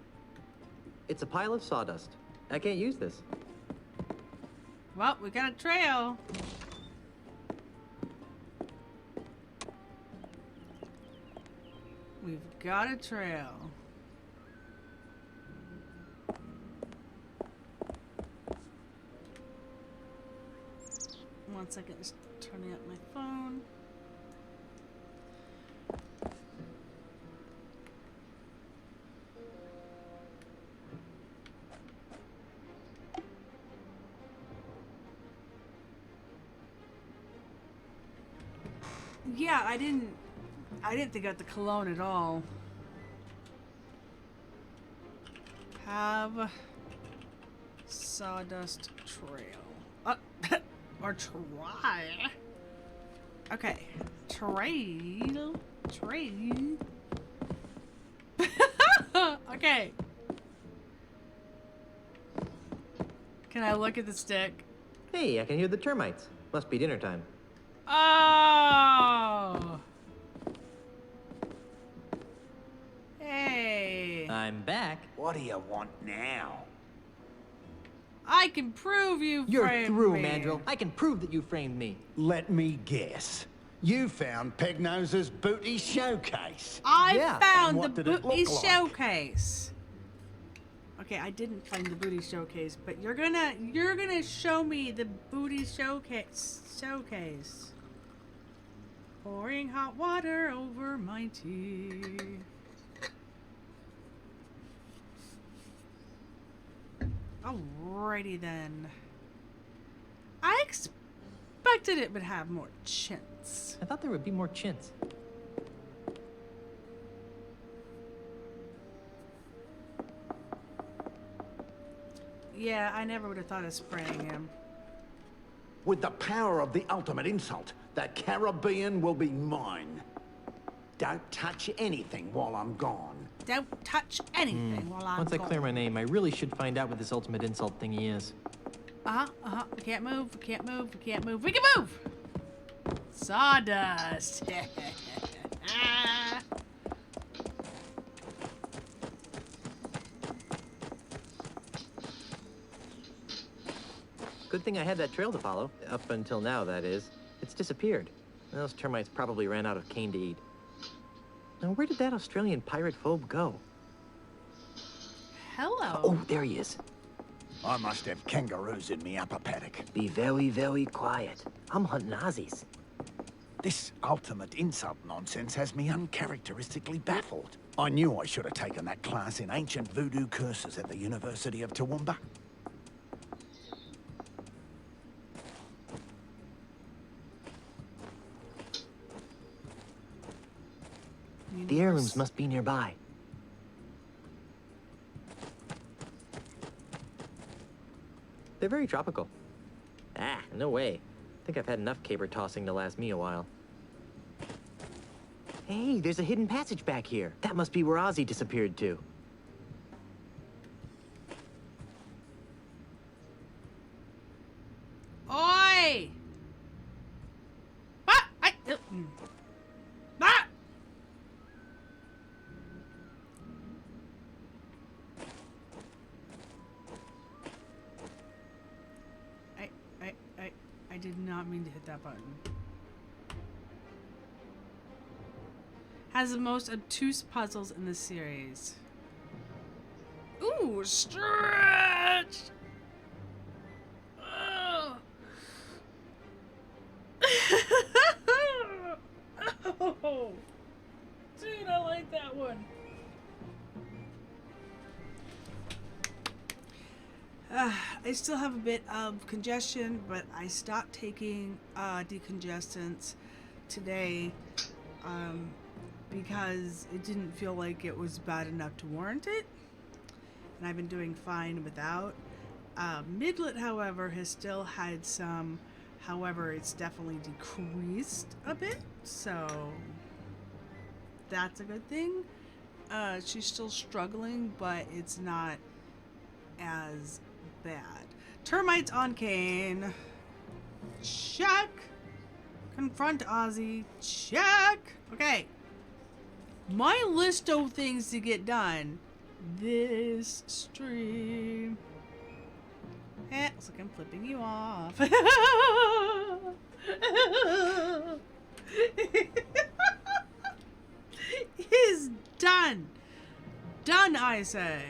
It's a pile of sawdust. I can't use this. Well, we got a trail. We've got a trail. One second, just turning up my phone. Yeah, I didn't think about the cologne at all. have sawdust trail. Or try. Okay. Trail. Okay. Can I look at the stick? Hey, I can hear the termites. Must be dinner time. Oh. Hey. I'm back. What do you want now? I can prove you You're framed through, me. Mandrill. I can prove that you framed me. Let me guess. You found Pegnose's booty showcase. I Yeah, found and what the did it booty look like? showcase. Okay, I didn't find the booty showcase, but you're gonna show me the booty showcase. Pouring hot water over my tea. Alrighty then. I expected it would have more chintz. I thought there would be more chintz. Yeah, I never would have thought of spraying him. With the power of the ultimate insult, the Caribbean will be mine. Don't touch anything while I'm gone. Don't touch anything while I'm Once I gone. clear my name, I really should find out what this ultimate insult thingy is. We can't move, we can't move, we can't move. We can move! Sawdust. Good thing I had that trail to follow. Up until now, that is. It's disappeared. Those termites probably ran out of cane to eat. Now, where did that Australian pirate phobe go? Hello. Oh, there he is. I must have kangaroos in me upper paddock. Be very, very quiet. I'm hunting Aussies. This ultimate insult nonsense has me uncharacteristically baffled. I knew I should have taken that class in ancient voodoo curses at the University of Toowoomba. The heirlooms must be nearby. They're very tropical. Ah, no way. I think I've had enough caber tossing to last me a while. Hey, there's a hidden passage back here. That must be where Ozzy disappeared to. Oi! Ah! Ah! I did not mean to hit that button. Has the most obtuse puzzles in the series. Ooh, stretch! Ugh. Oh, dude, I like that one. I still have a bit of congestion, but I stopped taking decongestants today because it didn't feel like it was bad enough to warrant it, and I've been doing fine without. Midlet, however, has still had some. However, it's definitely decreased a bit, so that's a good thing. She's still struggling, but it's not as bad. Termites on cane. Check. Confront Ozzy. Check. Okay. My list of things to get done this stream. Looks like I'm flipping you off. He's done. Done, I say.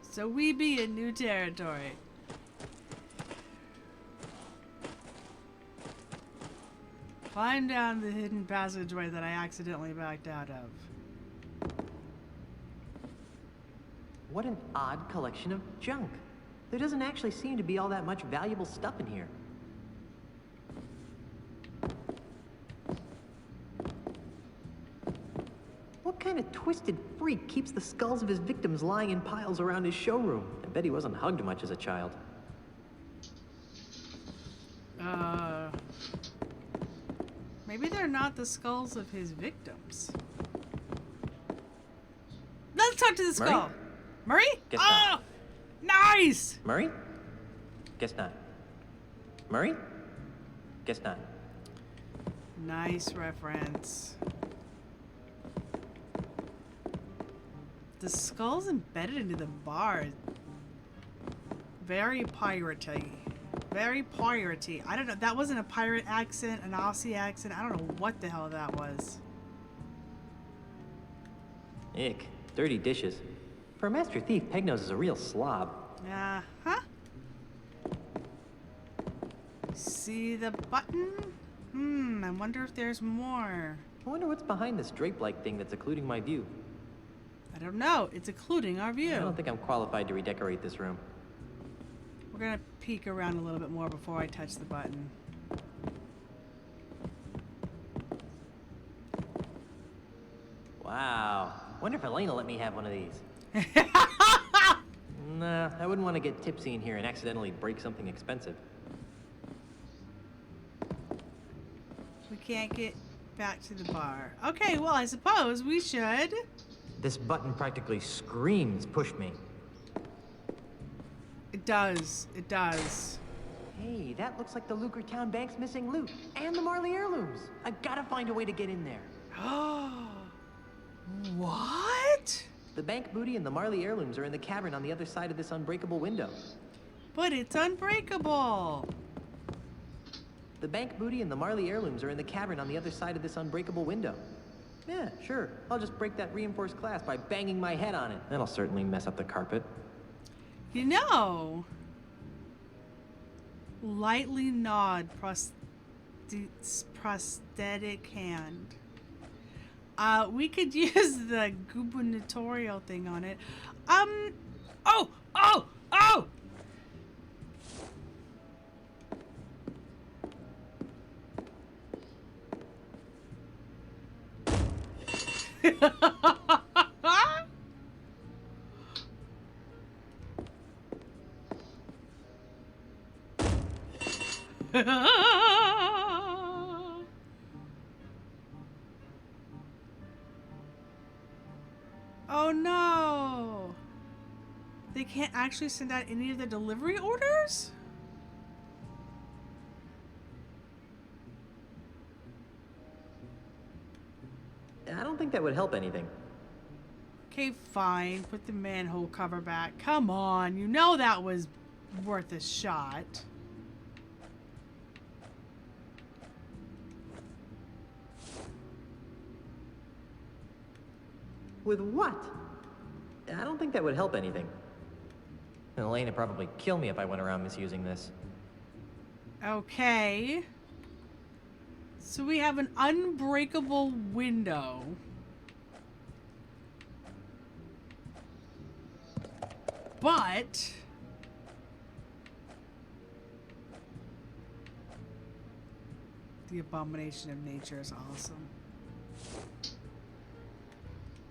So we be in new territory. Climb down the hidden passageway that I accidentally backed out of. What an odd collection of junk. There doesn't actually seem to be all that much valuable stuff in here. kind of twisted freak keeps the skulls of his victims lying in piles around his showroom? I bet he wasn't hugged much as a child. Maybe they're not the skulls of his victims. Let's talk to the skull. Murray? Guess oh! not. Nice! Murray? Guess not. Murray? Guess not. Nice reference. The skull's embedded into the bar. Very piratey. Very piratey. I don't know. That wasn't a pirate accent, an Aussie accent. I don't know what the hell that was. Ick. Dirty dishes. For a master thief, Pegnose is a real slob. Huh? See the button? I wonder if there's more. I wonder what's behind this drape-like thing that's occluding my view. I don't know. It's occluding our view. I don't think I'm qualified to redecorate this room. We're gonna peek around a little bit more before I touch the button. Wow. Wonder if Elaine will let me have one of these. Nah, I wouldn't want to get tipsy in here and accidentally break something expensive. We can't get back to the bar. Okay, well, I suppose we should. This button practically screams push me. It does. It does. Hey, that looks like the Lucre Town Bank's missing loot. And the Marley heirlooms. I've got to find a way to get in there. Oh. What? The bank booty and the Marley heirlooms are in the cavern on the other side of this unbreakable window. But it's unbreakable. The bank booty and the Marley heirlooms are in the cavern on the other side of this unbreakable window. Yeah, sure. I'll just break that reinforced glass by banging my head on it. That'll certainly mess up the carpet. You know, lightly nod prosthetic hand. We could use the gubernatorial thing on it. Oh! Oh no! They can't actually send out any of the delivery orders? I don't think that would help anything. Okay, fine. Put the manhole cover back. Come on, you know that was worth a shot. With what? I don't think that would help anything. And Elaine would probably kill me if I went around misusing this. Okay. So we have an unbreakable window. But the abomination of nature is awesome.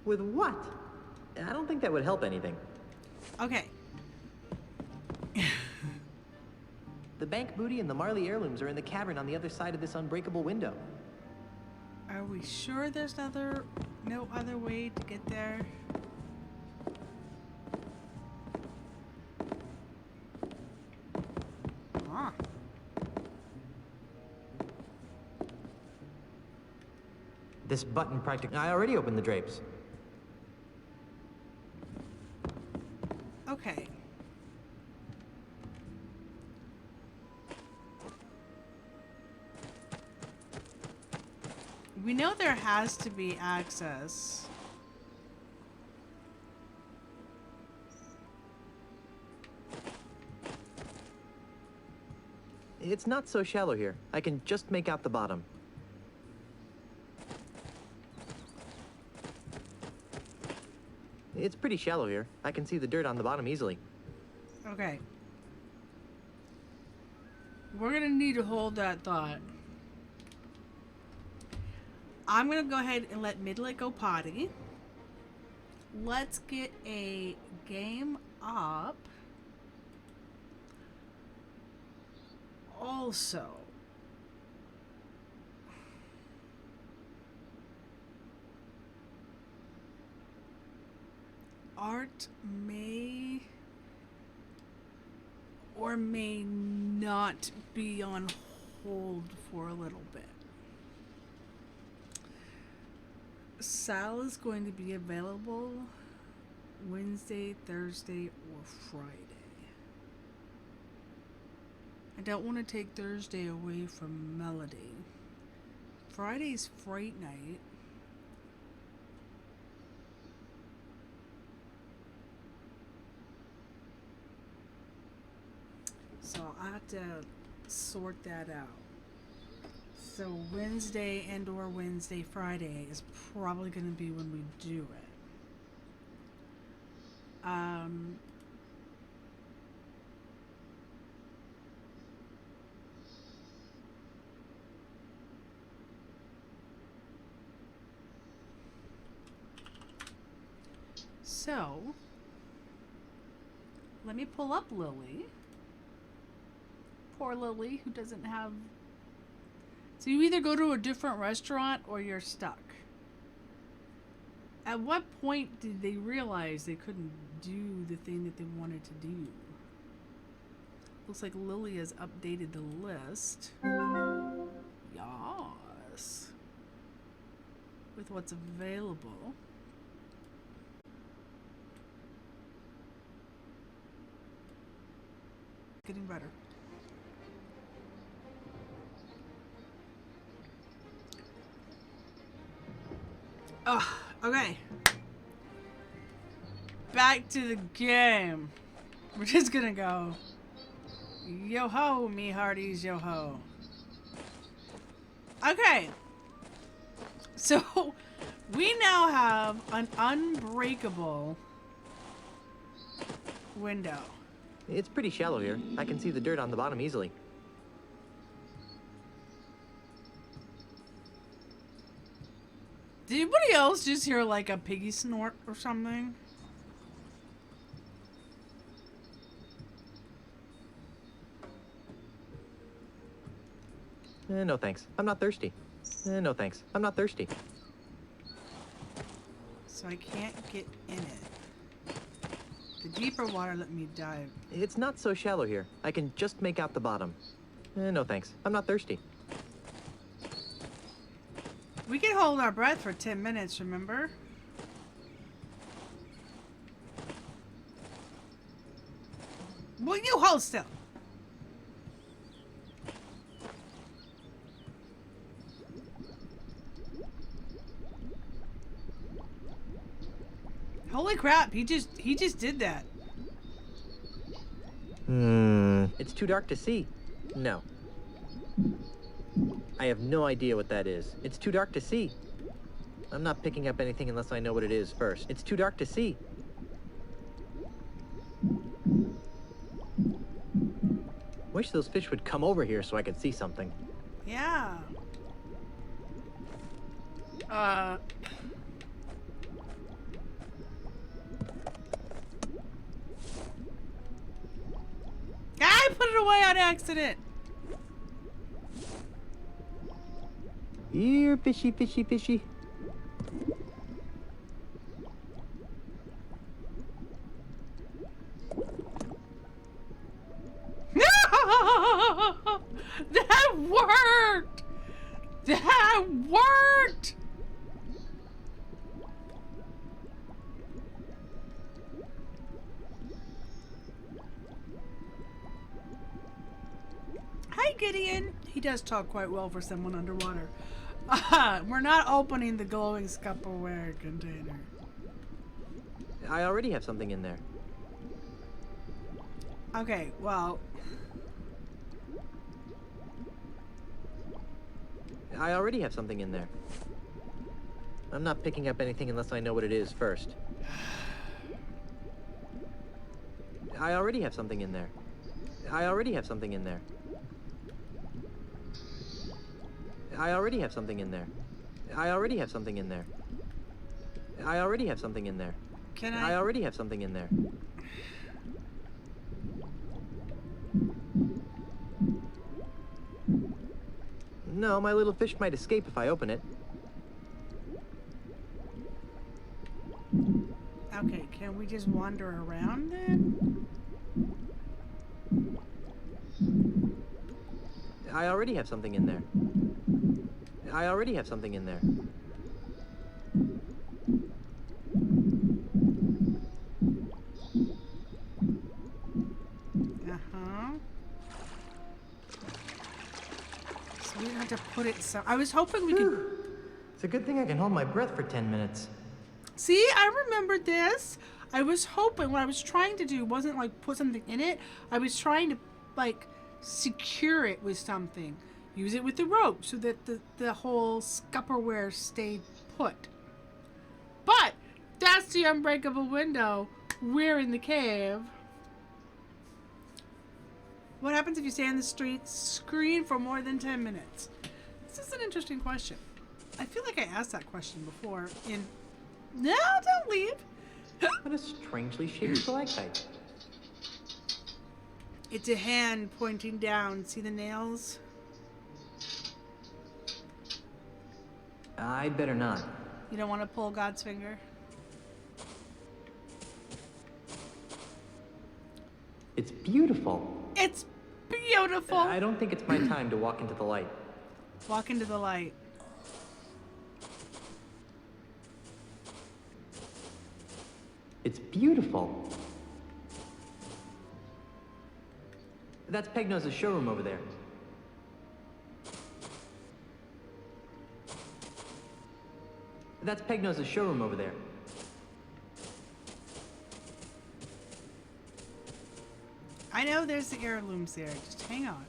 With what? I don't think that would help anything. Okay. The bank booty and the Marley heirlooms are in the cavern on the other side of this unbreakable window. Are we sure there's no other way to get there? Huh. This button practically... I already opened the drapes. Okay. We know there has to be access. It's not so shallow here. I can just make out the bottom. It's pretty shallow here. I can see the dirt on the bottom easily. Okay. We're gonna need to hold that thought. I'm gonna go ahead and let Midlet go potty. let's get a game up. Also, art may or may not be on hold for a little bit. Sal is going to be available Wednesday, Thursday, or Friday. I don't want to take Thursday away from Melody. Friday's Fright Night. So I'll have to sort that out. So Wednesday and or Wednesday, Friday is probably going to be when we do it. So let me pull up Lily. Poor Lily, who doesn't have... So you either go to a different restaurant or you're stuck. At what point did they realize they couldn't do the thing that they wanted to do? Looks like Lily has updated the list. Yes. With what's available. Getting better. Oh, okay. Back to the game. We're just gonna go. Yo ho, me hearties, yo ho. Okay. So, we now have an unbreakable window. It's pretty shallow here. I can see the dirt on the bottom easily. Did anybody else just hear like a piggy snort or something? No thanks. I'm not thirsty. No thanks. I'm not thirsty. So I can't get in it. The deeper water let me dive. It's not so shallow here. I can just make out the bottom. No thanks. I'm not thirsty. We can hold our breath for 10 minutes, remember? Will you hold still? Holy crap, he just did that. It's too dark to see. No. I have no idea what that is. It's too dark to see. I'm not picking up anything unless I know what it is first. It's too dark to see. Wish those fish would come over here so I could see something. Yeah. I put it away on accident. Here, fishy, fishy, fishy. That worked! That worked! Hi, Gideon. He does talk quite well for someone underwater. We're not opening the glowing Scupperware container. I already have something in there. Okay, well... I already have something in there. I'm not picking up anything unless I know what it is first. I already have something in there. I already have something in there. I already have something in there. I already have something in there. I already have something in there. Can I already have something in there. No, my little fish might escape if I open it. Okay, can we just wander around then? I already have something in there. I already have something in there. Uh-huh. So we don't have to put it so... I was hoping we could... It's a good thing I can hold my breath for 10 minutes. See, I remembered this. I was hoping what I was trying to do wasn't like put something in it. I was trying to like secure it with something. Use it with the rope so that the whole scupperware stayed put. But that's the unbreakable window. We're in the cave. What happens if you stay on the street screen for more than 10 minutes? This is an interesting question. I feel like I asked that question before in... No, don't leave. What a strangely shaped stalactite. It's a hand pointing down. See the nails? I'd better not. You don't want to pull God's finger? It's beautiful. It's beautiful. I don't think it's my time to walk into the light. Walk into the light. It's beautiful. That's Pegnose's showroom over there. That's Pegnose's showroom over there. I know there's the heirlooms there. Just hang on.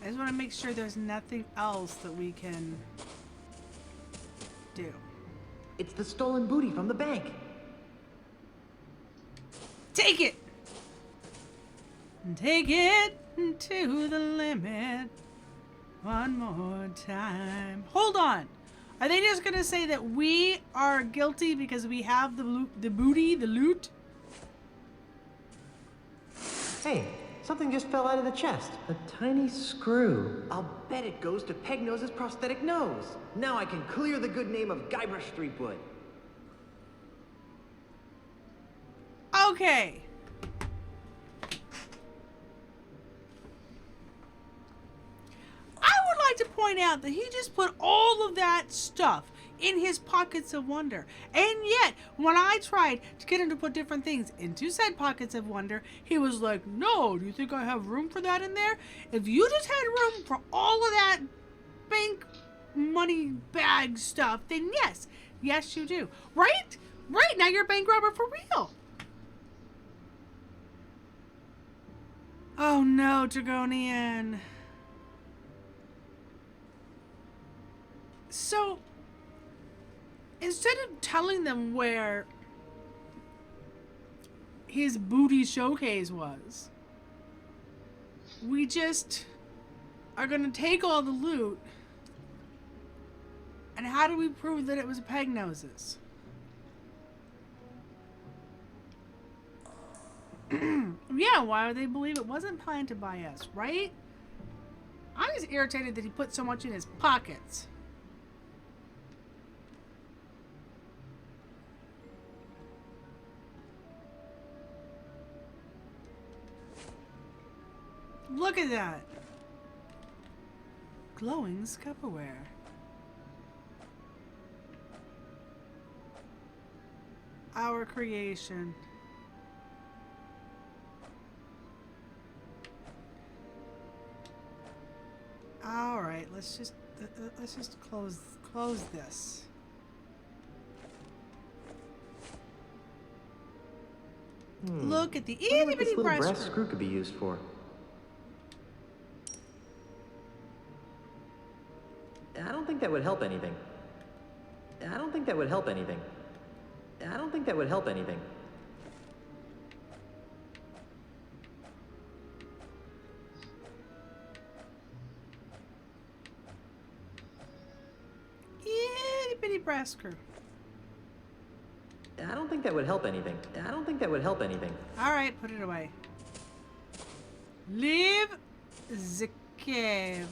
I just want to make sure there's nothing else that we can do. It's the stolen booty from the bank. Take it! Take it to the limit one more time. Hold on. Are they just going to say that we are guilty because we have the booty, the loot? Hey, something just fell out of the chest. A tiny screw. I'll bet it goes to Pegnose's prosthetic nose. Now I can clear the good name of Guybrush Threepwood. Okay. I would like to point out that he just put all of that stuff in his pockets of wonder. And yet, when I tried to get him to put different things into said pockets of wonder, he was like, no, do you think I have room for that in there? If you just had room for all of that bank money bag stuff, then yes. Yes, you do. Right? Right, now you're a bank robber for real. Oh no, Dragonian. So, instead of telling them where his booty showcase was, we just are going to take all the loot. And how do we prove that it was Pegnose's? Yeah, why would they believe it wasn't planted by us, right? I'm just irritated that he put so much in his pockets. Look at that. Glowing scupperware. Our creation. All right, let's just close this. Look at the itty bitty little brush. brass screw could be used for. I don't think that would help anything. I don't think that would help anything. I don't think that would help anything. tiny brass screw. I don't think that would help anything. I don't think that would help anything. All right, put it away. Leave the cave.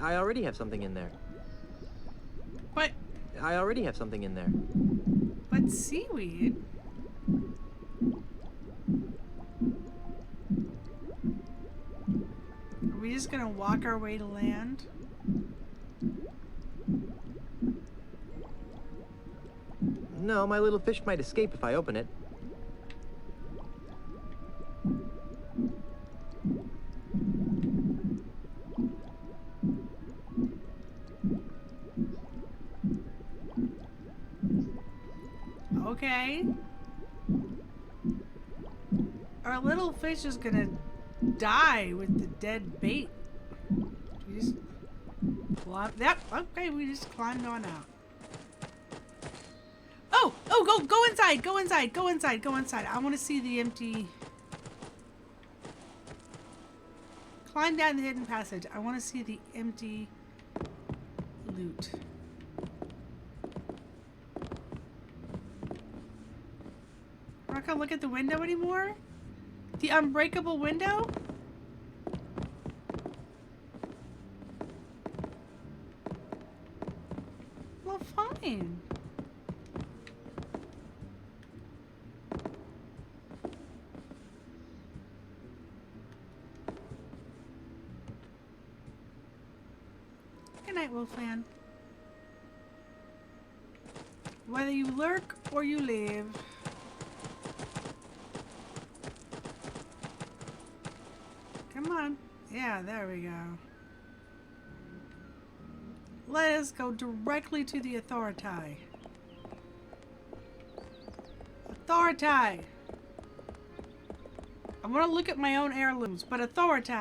I already have something in there. What? I already have something in there. But seaweed? Are we just gonna walk our way to land? No, my little fish might escape if I open it. Okay. Our little fish is gonna die with the dead bait. We just climb. Yep. Okay, we just climbed on out. Oh, go inside. Go inside. Go inside. Go inside. I want to see the empty. Climb down the hidden passage. I want to see the empty loot. I'm not gonna look at the window anymore? The unbreakable window? Well, fine. Good night, Wolfman. Whether you lurk or you live. Come on. Yeah, there we go. Let us go directly to the authority. Authority! I want to look at my own heirlooms, but authority!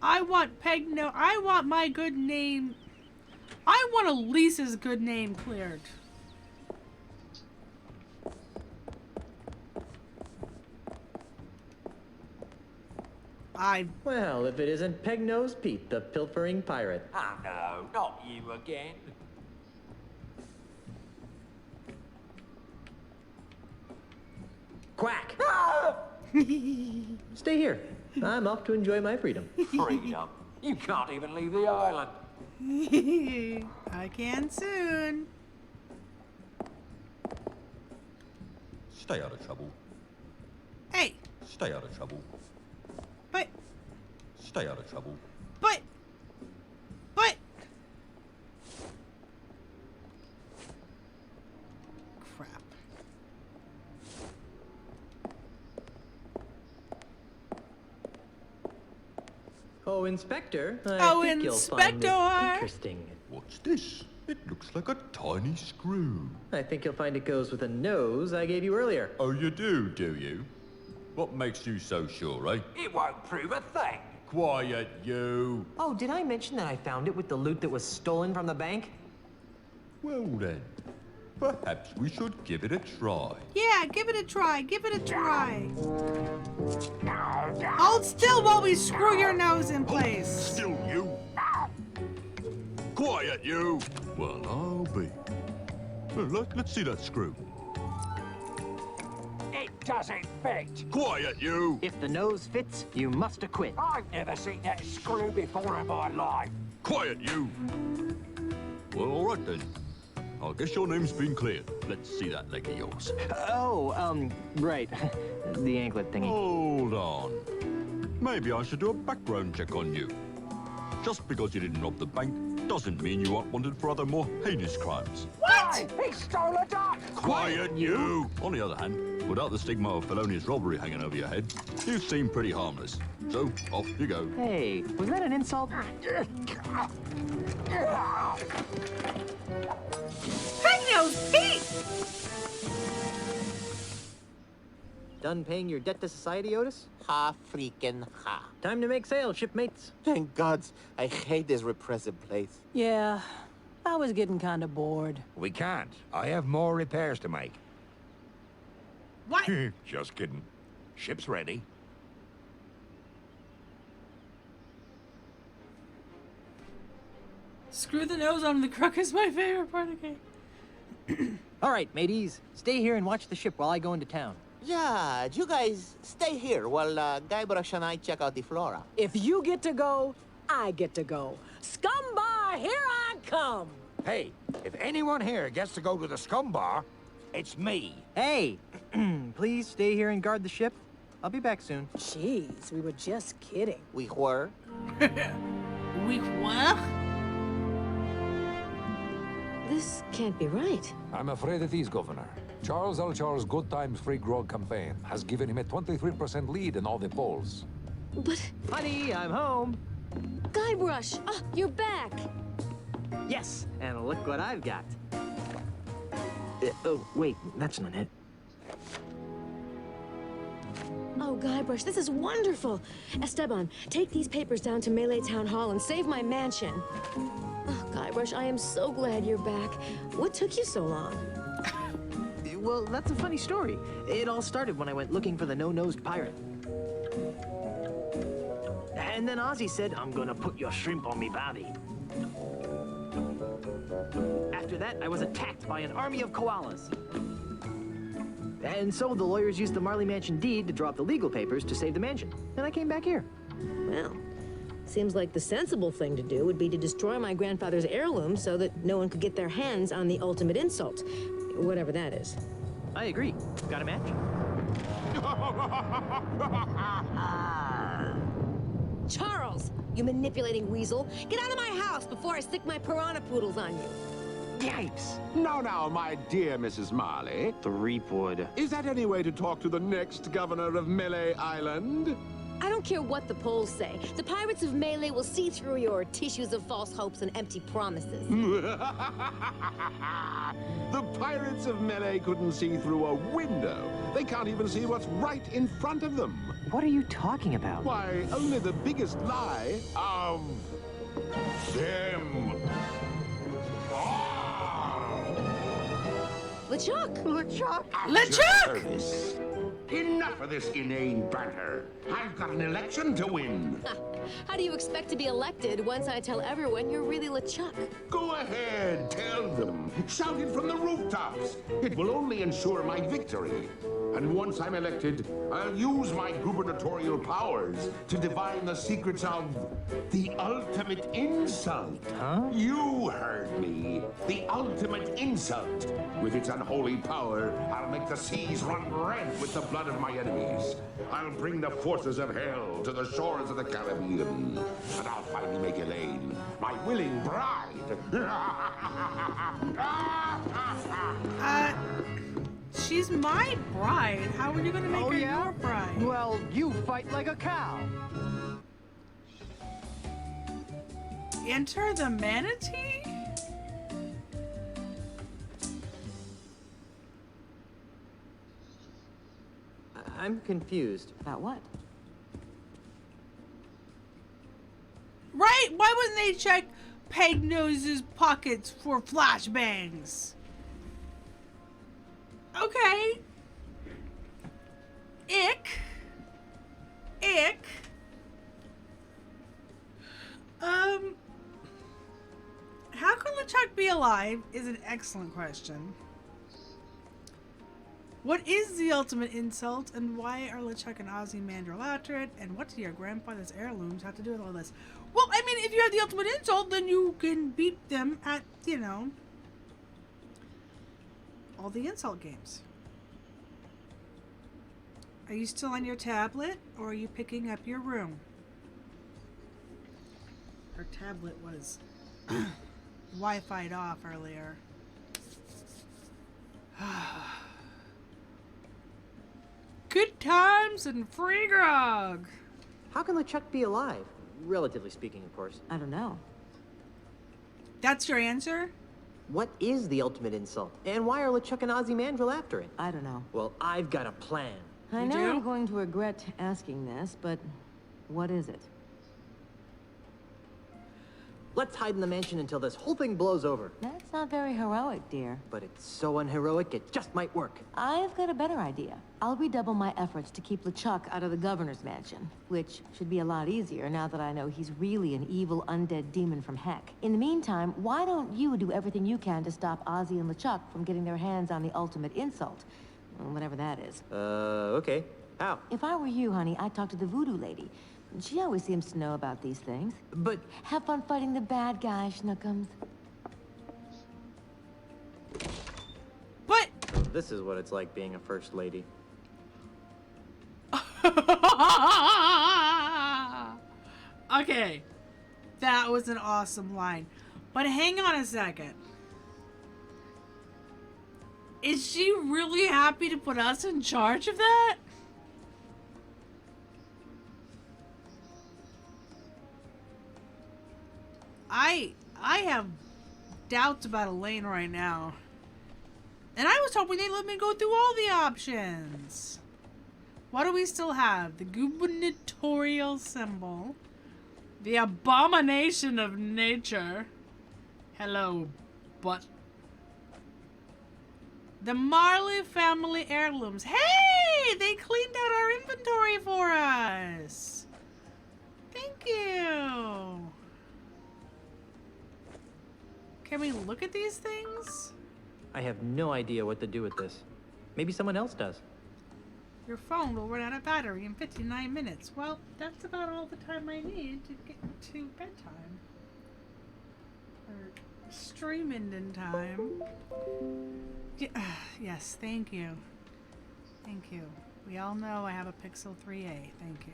I want I want my good name. I want Elise's good name cleared. Well, if it isn't Peg-Nosed Pete, the pilfering pirate. Oh no, not you again. Quack! Stay here. I'm off to enjoy my freedom. Freedom. You can't even leave the island. I can soon. Stay out of trouble. Hey, Stay out of trouble. but, Stay out of trouble. but. Crap. Oh, Inspector. I Oh, think you'll find this Inspector! interesting. What's this? It looks like a tiny screw. I think you'll find it goes with a nose I gave you earlier. Oh, you do you? What makes you so sure, eh? It won't prove a thing. Quiet, you. Oh, did I mention that I found it with the loot that was stolen from the bank? Well then, perhaps we should give it a try. Yeah, give it a try. Give it a try. Hold still while we screw your nose in place. Still, you. Quiet, you. Well, I'll be. Well, let's see that screw. It doesn't fit. Quiet, you. If the nose fits, you must acquit. I've never seen that screw before in my life. Quiet, you. Well, all right then. I guess your name's been cleared. Let's see that leg of yours. Oh, right. The anklet thingy. Hold on. Maybe I should do a background check on you. Just because you didn't rob the bank doesn't mean you aren't wanted for other more heinous crimes. What? He stole a duck. Quiet, you! On the other hand, without the stigma of felonious robbery hanging over your head, you seem pretty harmless. So, off you go. Hey, was that an insult? Peg-Nosed Pete! Done paying your debt to society, Otis? Ha freaking ha. Time to make sail, shipmates. Thank gods, I hate this repressive place. Yeah, I was getting kind of bored. We can't. I have more repairs to make. What? Just kidding. Ship's ready. Screw the nose on the crook is my favorite part of the game. All right, mateys. Stay here and watch the ship while I go into town. Yeah, you guys stay here while Guybrush and I check out the flora. If you get to go, I get to go. Scumbar, here I come! Hey, if anyone here gets to go to the scum bar, it's me. Hey, please stay here and guard the ship. I'll be back soon. Jeez, we were just kidding. We were. We what? This can't be right. I'm afraid it is, Governor. Charles L. Charles' Good Times Free Grog campaign has given him a 23% lead in all the polls. But... Honey, I'm home. Guybrush! Ah, you're back! Yes, and look what I've got. Oh, wait, that's not it. Oh, Guybrush, this is wonderful! Esteban, take these papers down to Melee Town Hall and save my mansion. Oh, Guybrush, I am so glad you're back. What took you so long? Well, that's a funny story. It all started when I went looking for the no-nosed pirate. And then Ozzy said, I'm gonna put your shrimp on me body. After that, I was attacked by an army of koalas. And so the lawyers used the Marley Mansion deed to draw up the legal papers to save the mansion. And I came back here. Well, seems like the sensible thing to do would be to destroy my grandfather's heirloom so that no one could get their hands on the ultimate insult. Whatever that is. I agree. Got a match? Charles, you manipulating weasel. Get out of my house before I stick my piranha poodles on you. Yikes! Now, my dear Mrs. Marley. The Reapwood. Is that any way to talk to the next governor of Melee Island? I don't care what the polls say. The pirates of Melee will see through your tissues of false hopes and empty promises. The pirates of Melee couldn't see through a window. They can't even see what's right in front of them. What are you talking about? Why, only the biggest lie of them. LeChuck! LeChuck! LeChuck! Enough of this inane banter. I've got an election to win. How do you expect to be elected once I tell everyone you're really LeChuck? Go ahead, tell them. Shout it from the rooftops. It will only ensure my victory. And once I'm elected, I'll use my gubernatorial powers to divine the secrets of the ultimate insult. Huh? You heard me. The ultimate insult. With its unholy power, I'll make the seas run red with the blood of my enemies. I'll bring the forces of hell to the shores of the Caribbean. And I'll finally make Elaine my willing bride. She's my bride. How are you going to make her your bride? Well, you fight like a cow. Enter the manatee? I'm confused. About what? Right? Why wouldn't they check Peg Nose's pockets for flashbangs? Okay. Ick. How could LeChuck be alive is an excellent question. What is the ultimate insult, and why are LeChuck and Ozymandias after it, and what do your grandfather's heirlooms have to do with all this? Well, I mean, if you have the ultimate insult, then you can beat them at, you know, all the insult games. Are you still on your tablet, or are you picking up your room? Her tablet was Wi-Fi'd off earlier. Good times and free grog. How can LeChuck be alive? Relatively speaking, of course. I don't know. That's your answer? What is the ultimate insult? And why are LeChuck and Ozymandias after it? I don't know. Well, I've got a plan. I You know do? I'm going to regret asking this, but what is it? Let's hide in the mansion until this whole thing blows over. That's not very heroic, dear. But it's so unheroic, it just might work. I've got a better idea. I'll redouble my efforts to keep LeChuck out of the governor's mansion, which should be a lot easier now that I know he's really an evil undead demon from heck. In the meantime, why don't you do everything you can to stop Ozzy and LeChuck from getting their hands on the ultimate insult? Whatever that is. Okay. How? If I were you, honey, I'd talk to the voodoo lady. She always seems to know about these things. But... Have fun fighting the bad guy, Schnookums. But... So this is what it's like being a first lady. Okay. That was an awesome line. But hang on a second. Is she really happy to put us in charge of that? I have doubts about Elaine right now. And I was hoping they'd let me go through all the options. What do we still have? The gubernatorial symbol. The abomination of nature. Hello, but... The Marley family heirlooms. Hey! They cleaned out our inventory for us. Thank you. Can we look at these things? I have no idea what to do with this. Maybe someone else does. Your phone will run out of battery in 59 minutes. Well, that's about all the time I need to get to bedtime. Or streaming in time. Yes, thank you. Thank you. We all know I have a Pixel 3a. Thank you.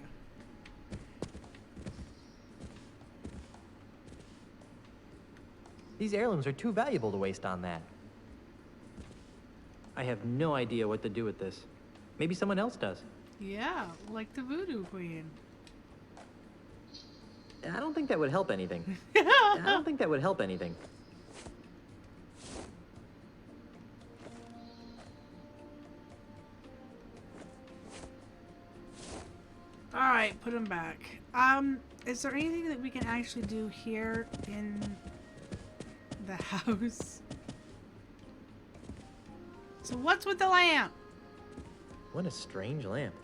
These heirlooms are too valuable to waste on that. I have no idea what to do with this. Maybe someone else does. Yeah, like the Voodoo Queen. I don't think that would help anything. I don't think that would help anything. Alright, put them back. Is there anything that we can actually do here in the house? So what's with the lamp? What a strange lamp.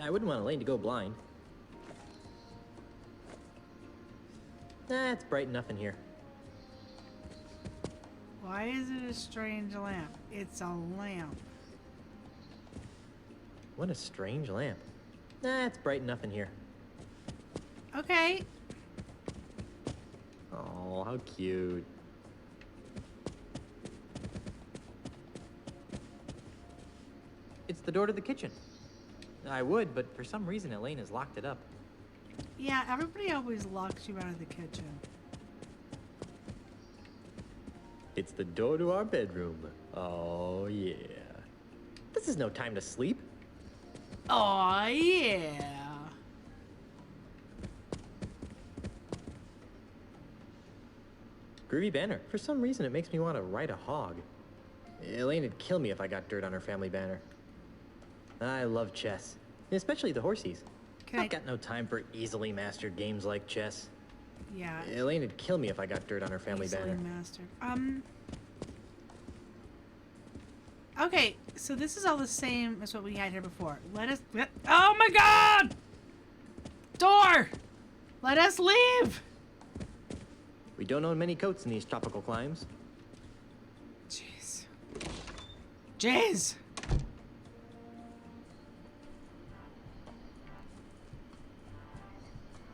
I wouldn't want Elaine to go blind. It's bright enough in here. Why is it a strange lamp? It's a lamp. What a strange lamp. It's bright enough in here. Okay. Oh, how cute. It's the door to the kitchen. I would, but for some reason Elaine has locked it up. Yeah, everybody always locks you out of the kitchen. It's the door to our bedroom. Oh, yeah. This is no time to sleep. Oh, yeah. Groovy banner. For some reason, it makes me want to ride a hog. Elaine would kill me if I got dirt on her family banner. I love chess, especially the horsies. I've got no time for easily mastered games like chess. Yeah. Elaine would kill me if I got dirt on her family banner. Mastered. Okay, so this is all the same as what we had here before. Let us... Oh my god! Door! Let us leave! We don't own many coats in these tropical climes. Jeez. Jeez!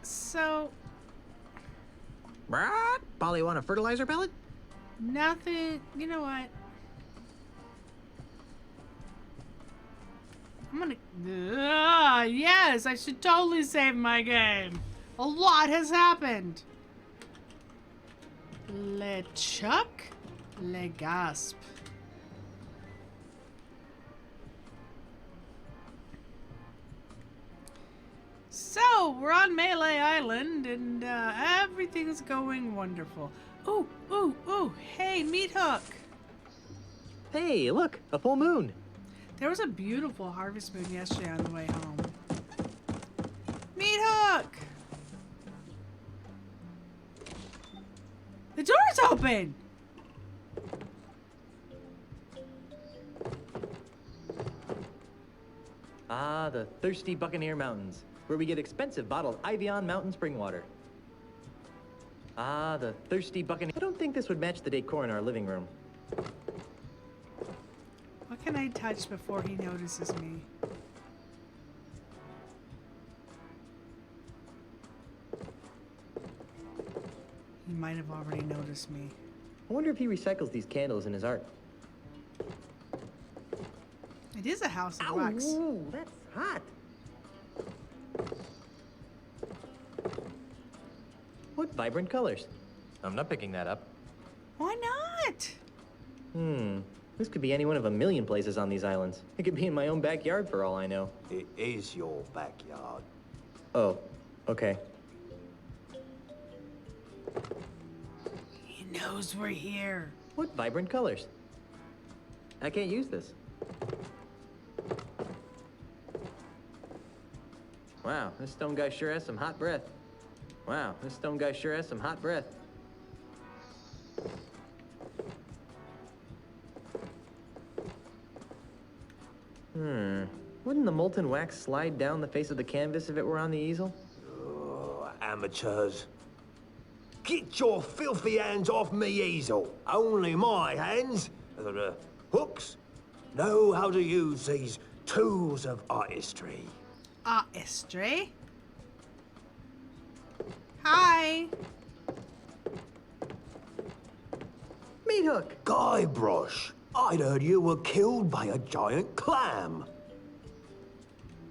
So... What? Polly, want a fertilizer pellet? Nothing... You know what? I'm gonna... yes, I should totally save my game. A lot has happened. Le Chuck, Le Gasp. So, we're on Melee Island, and everything's going wonderful. Ooh, ooh, ooh, hey, Meat Hook. Hey, look, a full moon. There was a beautiful harvest moon yesterday on the way home. Meat hook! The door's open! Ah, the thirsty Buccaneer Mountains, where we get expensive bottled Ivion mountain spring water. Ah, the thirsty Buccaneer. I don't think this would match the decor in our living room. What can I touch before he notices me? He might have already noticed me. I wonder if he recycles these candles in his art. It is a house of wax. Ooh, that's hot. What vibrant colors? I'm not picking that up. Why not? This could be any one of a million places on these islands. It could be in my own backyard for all I know. It is your backyard. Oh, okay. He knows we're here. What vibrant colors? I can't use this. Wow, this stone guy sure has some hot breath. Wow, this stone guy sure has some hot breath. Wouldn't the molten wax slide down the face of the canvas if it were on the easel? Oh, amateurs. Get your filthy hands off me easel. Only my hands, the hooks, know how to use these tools of artistry. Artistry? Hi. Meat hook. Guybrush, I'd heard you were killed by a giant clam.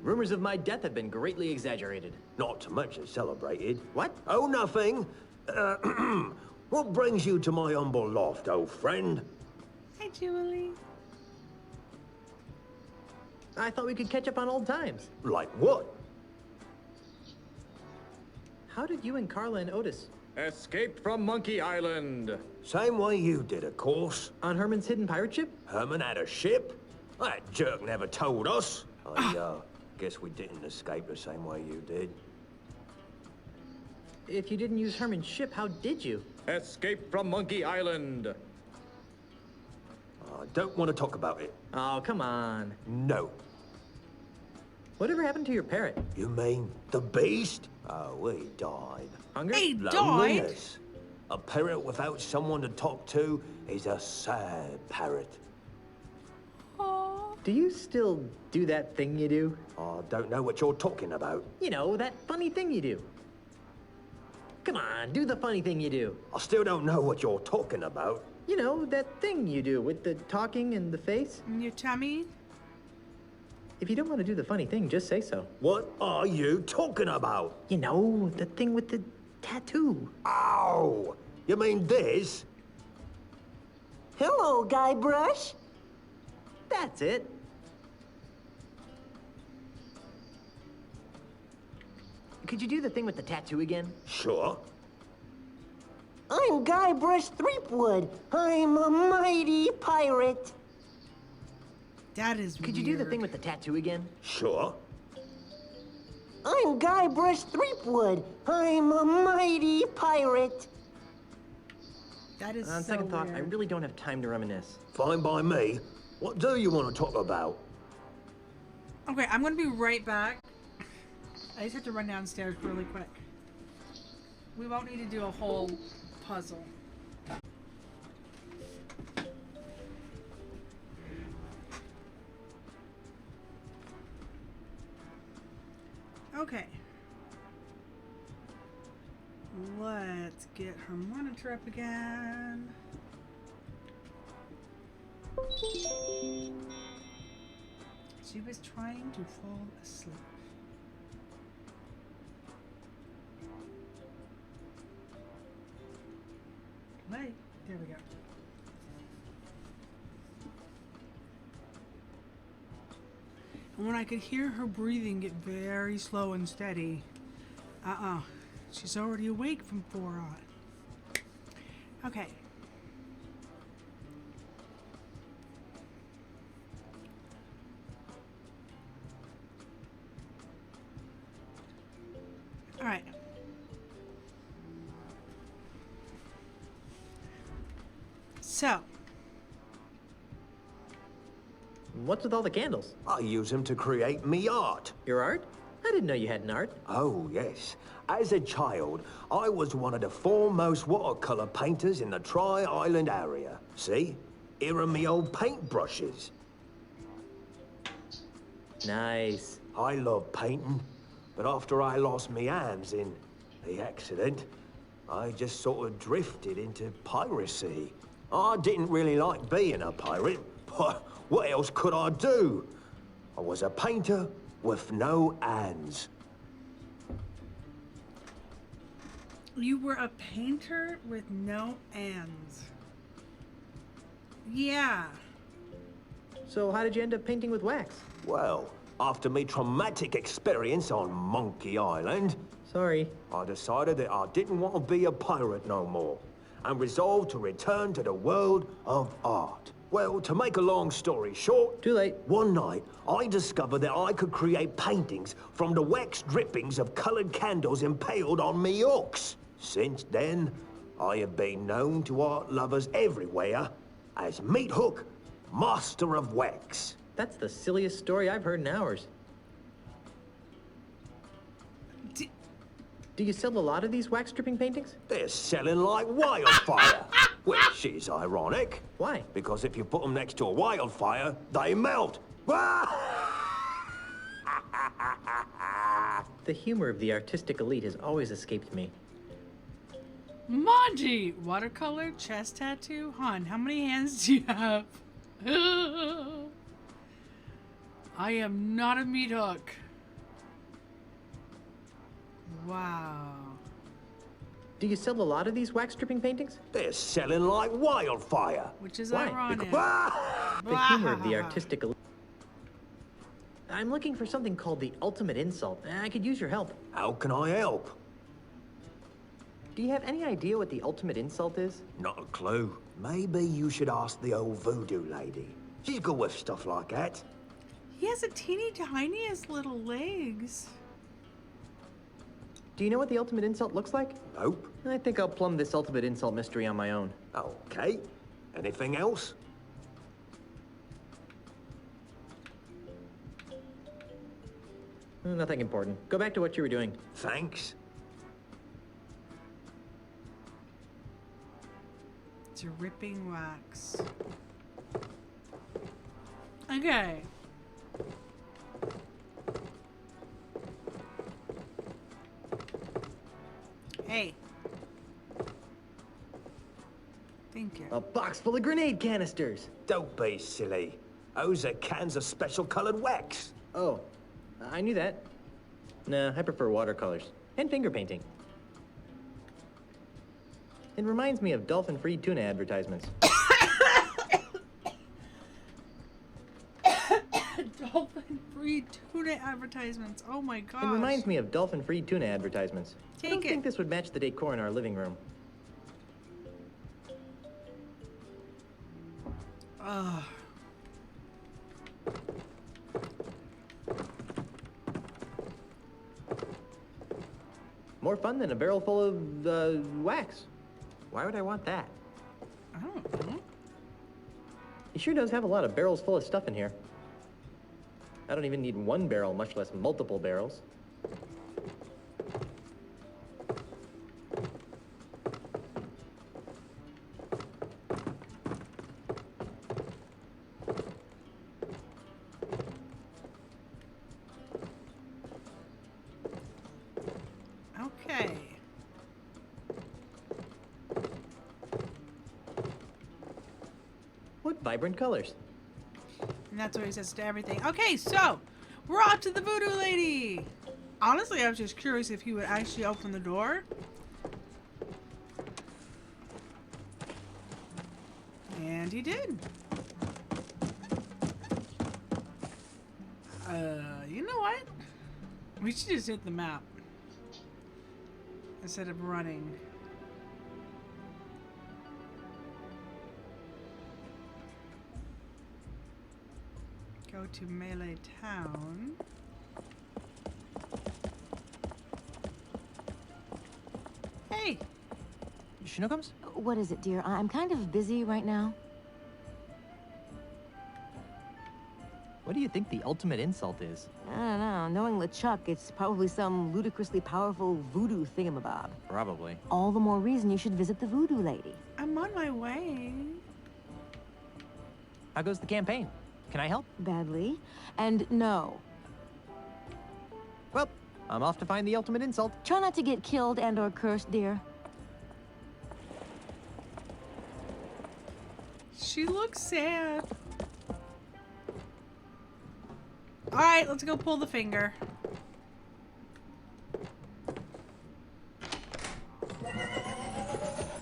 Rumors of my death have been greatly exaggerated. Not to mention celebrated. What? Oh, nothing. What brings you to my humble loft, old friend? Hi, Julie. I thought we could catch up on old times. Like what? How did you and Carla and Otis? Escaped from Monkey Island. Same way you did, of course. On Herman's hidden pirate ship? Herman had a ship? That jerk never told us. I guess we didn't escape the same way you did. If you didn't use Herman's ship, how did you? Escaped from Monkey Island. I don't want to talk about it. Oh, come on. No. Whatever happened to your parrot? You mean the beast? Oh, he died. Hunger? He died? Loneliness. A parrot without someone to talk to is a sad parrot. Do you still do that thing you do? I don't know what you're talking about. You know, that funny thing you do. Come on, do the funny thing you do. I still don't know what you're talking about. You know, that thing you do with the talking and the face. In your tummy? If you don't want to do the funny thing, just say so. What are you talking about? You know, the thing with the tattoo. Ow! You mean this? Hello, Guybrush. That's it. Could you do the thing with the tattoo again? Sure. I'm Guybrush Threepwood. I'm a mighty pirate. That is Could you do the thing with the tattoo again? Sure. I'm Guybrush Threepwood. I'm a mighty pirate. That is On so second thought, I weird. really don't have time to reminisce. Fine by me. What do you want to talk about? Okay, I'm gonna be right back. I just have to run downstairs really quick. We won't need to do a whole puzzle. Okay. Let's get her monitor up again. She was trying to fall asleep. Wait, there we go. And when I could hear her breathing get very slow and steady, she's already awake from 4 on. Okay. So, What's with all the candles? I use them to create me art. Your art? I didn't know you had an art. Oh, yes. As a child, I was one of the foremost watercolor painters in the Tri-Island area. See? Here are me old paintbrushes. Nice. I love painting, but after I lost me hands in the accident, I just sort of drifted into piracy. I didn't really like being a pirate, but what else could I do? I was a painter with no hands. you were a painter with no hands. Yeah. So how did you end up painting with wax? Well, after me traumatic experience on Monkey Island... Sorry. I decided that I didn't want to be a pirate no more, and resolved to return to the world of art. Well, to make a long story short... Too late. One night, I discovered that I could create paintings from the wax drippings of colored candles impaled on me hooks. Since then, I have been known to art lovers everywhere as Meat Hook, Master of Wax. That's the silliest story I've heard in hours. Do you sell a lot of these wax dripping paintings? They're selling like wildfire, which is ironic. Why? Because if you put them next to a wildfire, they melt. The humor of the artistic elite has always escaped me. Monty! Watercolor, chest tattoo? Hon, how many hands do you have? I am not a meat hook. Wow. Do you sell a lot of these wax dripping paintings? They're selling like wildfire. Which is Why? ironic. The humor of the artistic elite. I'm looking for something called the ultimate insult. I could use your help. How can I help? Do you have any idea what the ultimate insult is? Not a clue. Maybe you should ask the old voodoo lady. She's good with stuff like that. He has a teeny tiniest little legs. Do you know what the ultimate insult looks like? Nope. I think I'll plumb this ultimate insult mystery on my own. Okay. Anything else? Nothing important. Go back to what you were doing. Thanks. Dripping wax. Okay. Hey. Thank you. A box full of grenade canisters. Don't be silly. Those are cans of special colored wax. Oh, I knew that. Nah, I prefer watercolors. And finger painting. It reminds me of dolphin-free tuna advertisements. Dolphin-free tuna advertisements. Oh my gosh. It reminds me of dolphin-free tuna advertisements. I don't Take think this would match the decor in our living room. Ugh. More fun than a barrel full of, wax. Why would I want that? I don't know. He sure does have a lot of barrels full of stuff in here. I don't even need one barrel, much less multiple barrels. Okay. What vibrant colors. And that's what he says to everything. Okay, so we're off to the voodoo lady. Honestly, I was just curious if he would actually open the door. And he did. You know what? We should just hit the map instead of running. Go to Melee Town. Hey! Shinokums? What is it, dear? I'm kind of busy right now. What do you think the ultimate insult is? I don't know. Knowing LeChuck, it's probably some ludicrously powerful voodoo thingamabob. Probably. All the more reason you should visit the voodoo lady. I'm on my way. How goes the campaign? Can I help? Badly. And no. Well, I'm off to find the ultimate insult. Try not to get killed and or cursed, dear. She looks sad. All right, let's go pull the finger.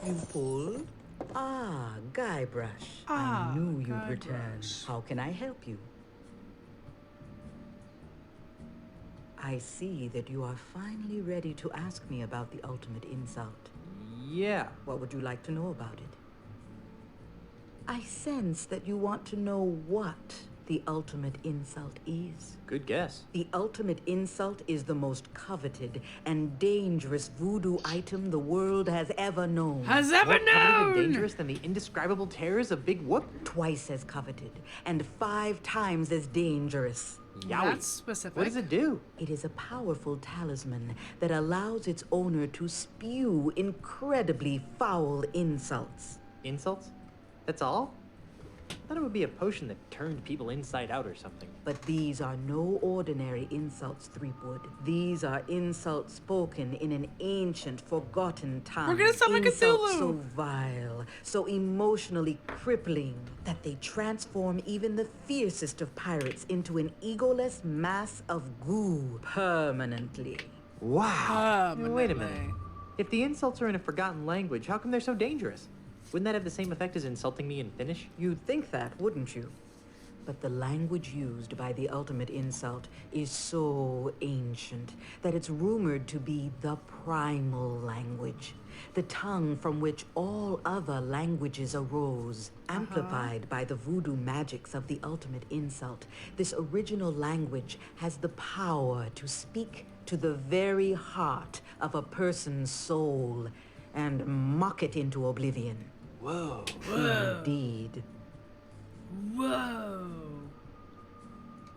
You pulled? Ah, Guybrush. Ah, I knew you'd Guybrush. return. How can I help you? I see that you are finally ready to ask me about the ultimate insult. Yeah. What would you like to know about it? I sense that you want to know what the ultimate insult is. Good guess. The ultimate insult is the most coveted and dangerous voodoo item the world has ever known. Has ever More coveted and known! dangerous than the indescribable terrors of Big Whoop? Twice as coveted and 5 times as dangerous. Yowie. That's specific. What does it do? It is a powerful talisman that allows its owner to spew incredibly foul insults. Insults? That's all? I thought it would be a potion that turned people inside out or something. But these are no ordinary insults, Threepwood. These are insults spoken in an ancient, forgotten tongue. We're gonna sound like insults Cthulhu. so vile, so emotionally crippling, that they transform even the fiercest of pirates into an egoless mass of goo permanently. Wow. Wait a minute. If the insults are in a forgotten language, how come they're so dangerous? Wouldn't that have the same effect as insulting me in Finnish? You'd think that, wouldn't you? But the language used by the ultimate insult is so ancient that it's rumored to be the primal language, the tongue from which all other languages arose. Amplified by the voodoo magics of the ultimate insult, this original language has the power to speak to the very heart of a person's soul and mock it into oblivion. Whoa. Indeed. Whoa.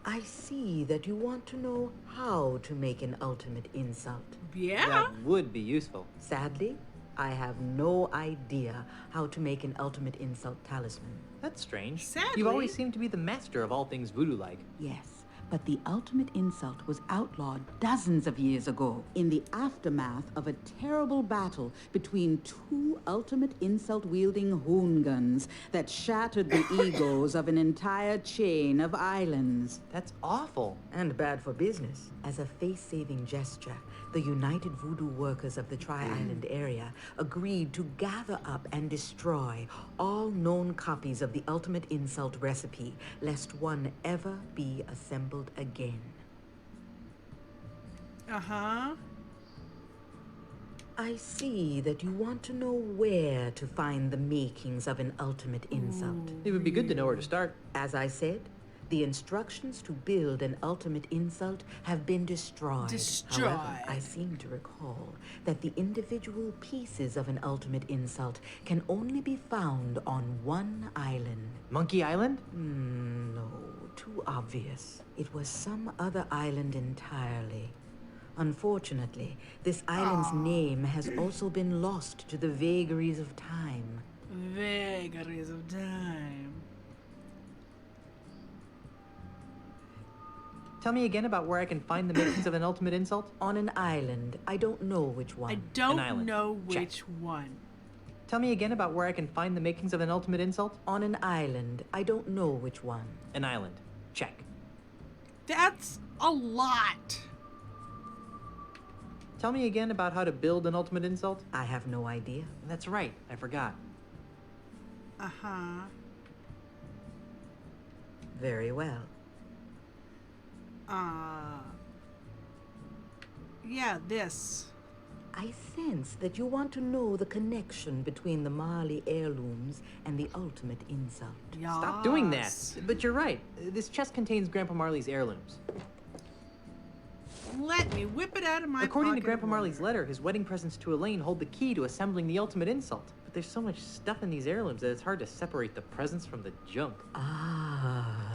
I see that you want to know how to make an ultimate insult. Yeah. That would be useful. Sadly, I have no idea how to make an ultimate insult talisman. That's strange. Sadly. You've always seemed to be the master of all things voodoo-like. Yes, but the ultimate insult was outlawed dozens of years ago in the aftermath of a terrible battle between 2 ultimate insult-wielding hoongans that shattered the egos of an entire chain of islands. That's awful. And bad for business. As a face-saving gesture, the United Voodoo Workers of the Tri-Island area agreed to gather up and destroy all known copies of the ultimate insult recipe, lest one ever be assembled again. Uh-huh. I see that you want to know where to find the makings of an ultimate insult. It would be good to know where to start. As I said, the instructions to build an ultimate insult have been destroyed. However, I seem to recall that the individual pieces of an ultimate insult can only be found on one island. Monkey Island? No, too obvious. It was some other island entirely. Unfortunately, this island's name has also been lost to the vagaries of time. Vagaries of time. Tell me again about where I can find the makings of an ultimate insult? On an island. I don't know which one. I don't know which one. Tell me again about where I can find the makings of an ultimate insult? On an island. I don't know which one. An island. Check. That's a lot. Tell me again about how to build an ultimate insult? I have no idea. That's right. I forgot. Uh-huh. Very well. Yeah, this. I sense that you want to know the connection between the Marley heirlooms and the ultimate insult. Stop doing that. But you're right. This chest contains Grandpa Marley's heirlooms. Let me whip it out of my According to pocket Grandpa of Marley's wonder. letter, his wedding presents to Elaine hold the key to assembling the ultimate insult. But there's so much stuff in these heirlooms that it's hard to separate the presents from the junk. Ah,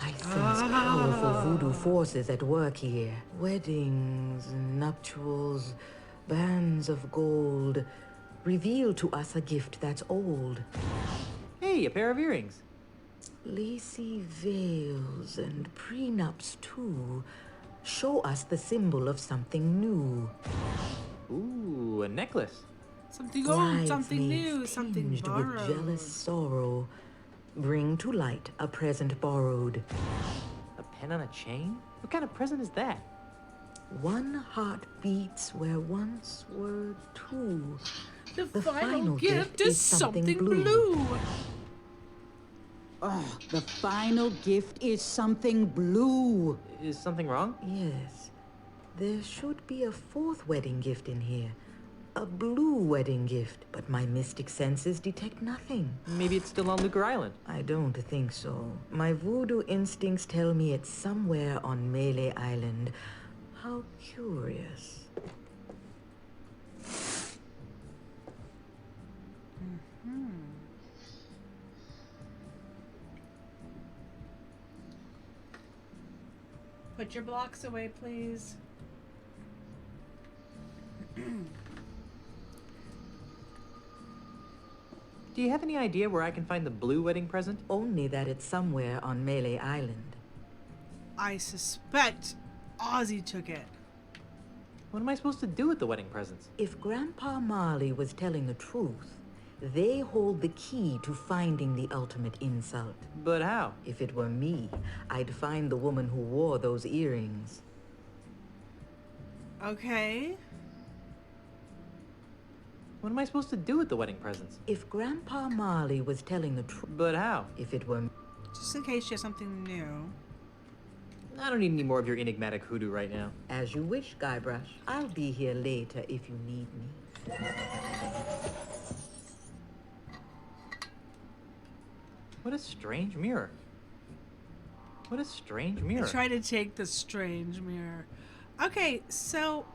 I sense powerful voodoo forces at work here. Weddings, nuptials, bands of gold reveal to us a gift that's old. Hey, a pair of earrings. Lacy veils and prenups, too, show us the symbol of something new. Ooh, a necklace. Something old, something new, something Tinged borrowed. with jealous sorrow, bring to light a present borrowed. A pen on a chain? What kind of present is that? One heart beats where once were two. The final gift is something blue. Oh, the final gift is something blue. Is something wrong? Yes. There should be a fourth wedding gift in here. A blue wedding gift. But my mystic senses detect nothing. Maybe it's still on Lucre Island. I don't think so. My voodoo instincts tell me it's somewhere on Melee Island. How curious. Put your blocks away, please. Do you have any idea where I can find the blue wedding present? Only that it's somewhere on Melee Island. I suspect Ozzy took it. What am I supposed to do with the wedding presents? If Grandpa Marley was telling the truth, they hold the key to finding the ultimate insult. But how? If it were me, I'd find the woman who wore those earrings. Okay. What am I supposed to do with the wedding presents? If Grandpa Marley was telling the truth... But how? If it were... Just in case you have something new. I don't need any more of your enigmatic hoodoo right now. As you wish, Guybrush. I'll be here later if you need me. What a strange mirror. What a strange mirror. I try to take the strange mirror. Okay, so,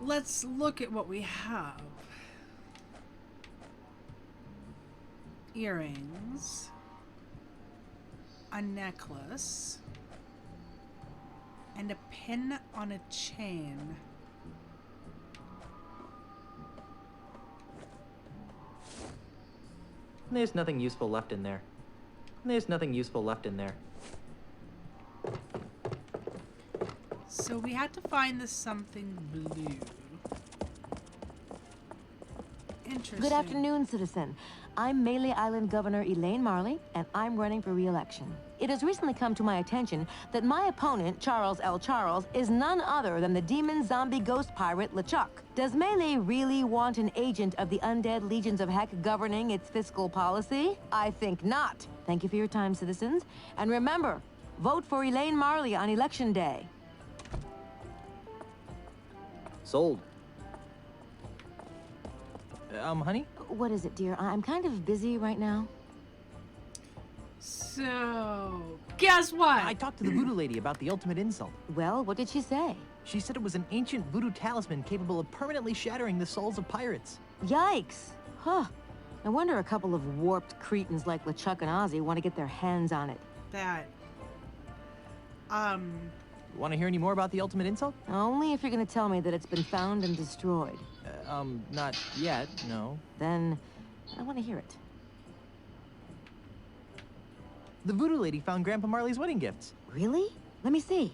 let's look at what we have. Earrings. A necklace. And a pin on a chain. There's nothing useful left in there. There's nothing useful left in there. So we had to find the something blue. Interesting. Good afternoon, citizen. I'm Melee Island Governor Elaine Marley, and I'm running for re-election. It has recently come to my attention that my opponent, Charles L. Charles, is none other than the demon zombie ghost pirate LeChuck. Does Melee really want an agent of the undead legions of heck governing its fiscal policy? I think not. Thank you for your time, citizens. And remember, vote for Elaine Marley on Election Day. Sold. Honey? What is it, dear? I'm kind of busy right now. So, guess what? I talked to the voodoo lady about the ultimate insult. Well, what did she say? She said it was an ancient voodoo talisman capable of permanently shattering the souls of pirates. Yikes. Huh. No wonder a couple of warped cretins like LeChuck and Ozzy want to get their hands on it. That. Want to hear any more about the ultimate insult? Only if you're going to tell me that it's been found and destroyed. Not yet, no. Then I want to hear it. The voodoo lady found Grandpa Marley's wedding gifts. Really? Let me see.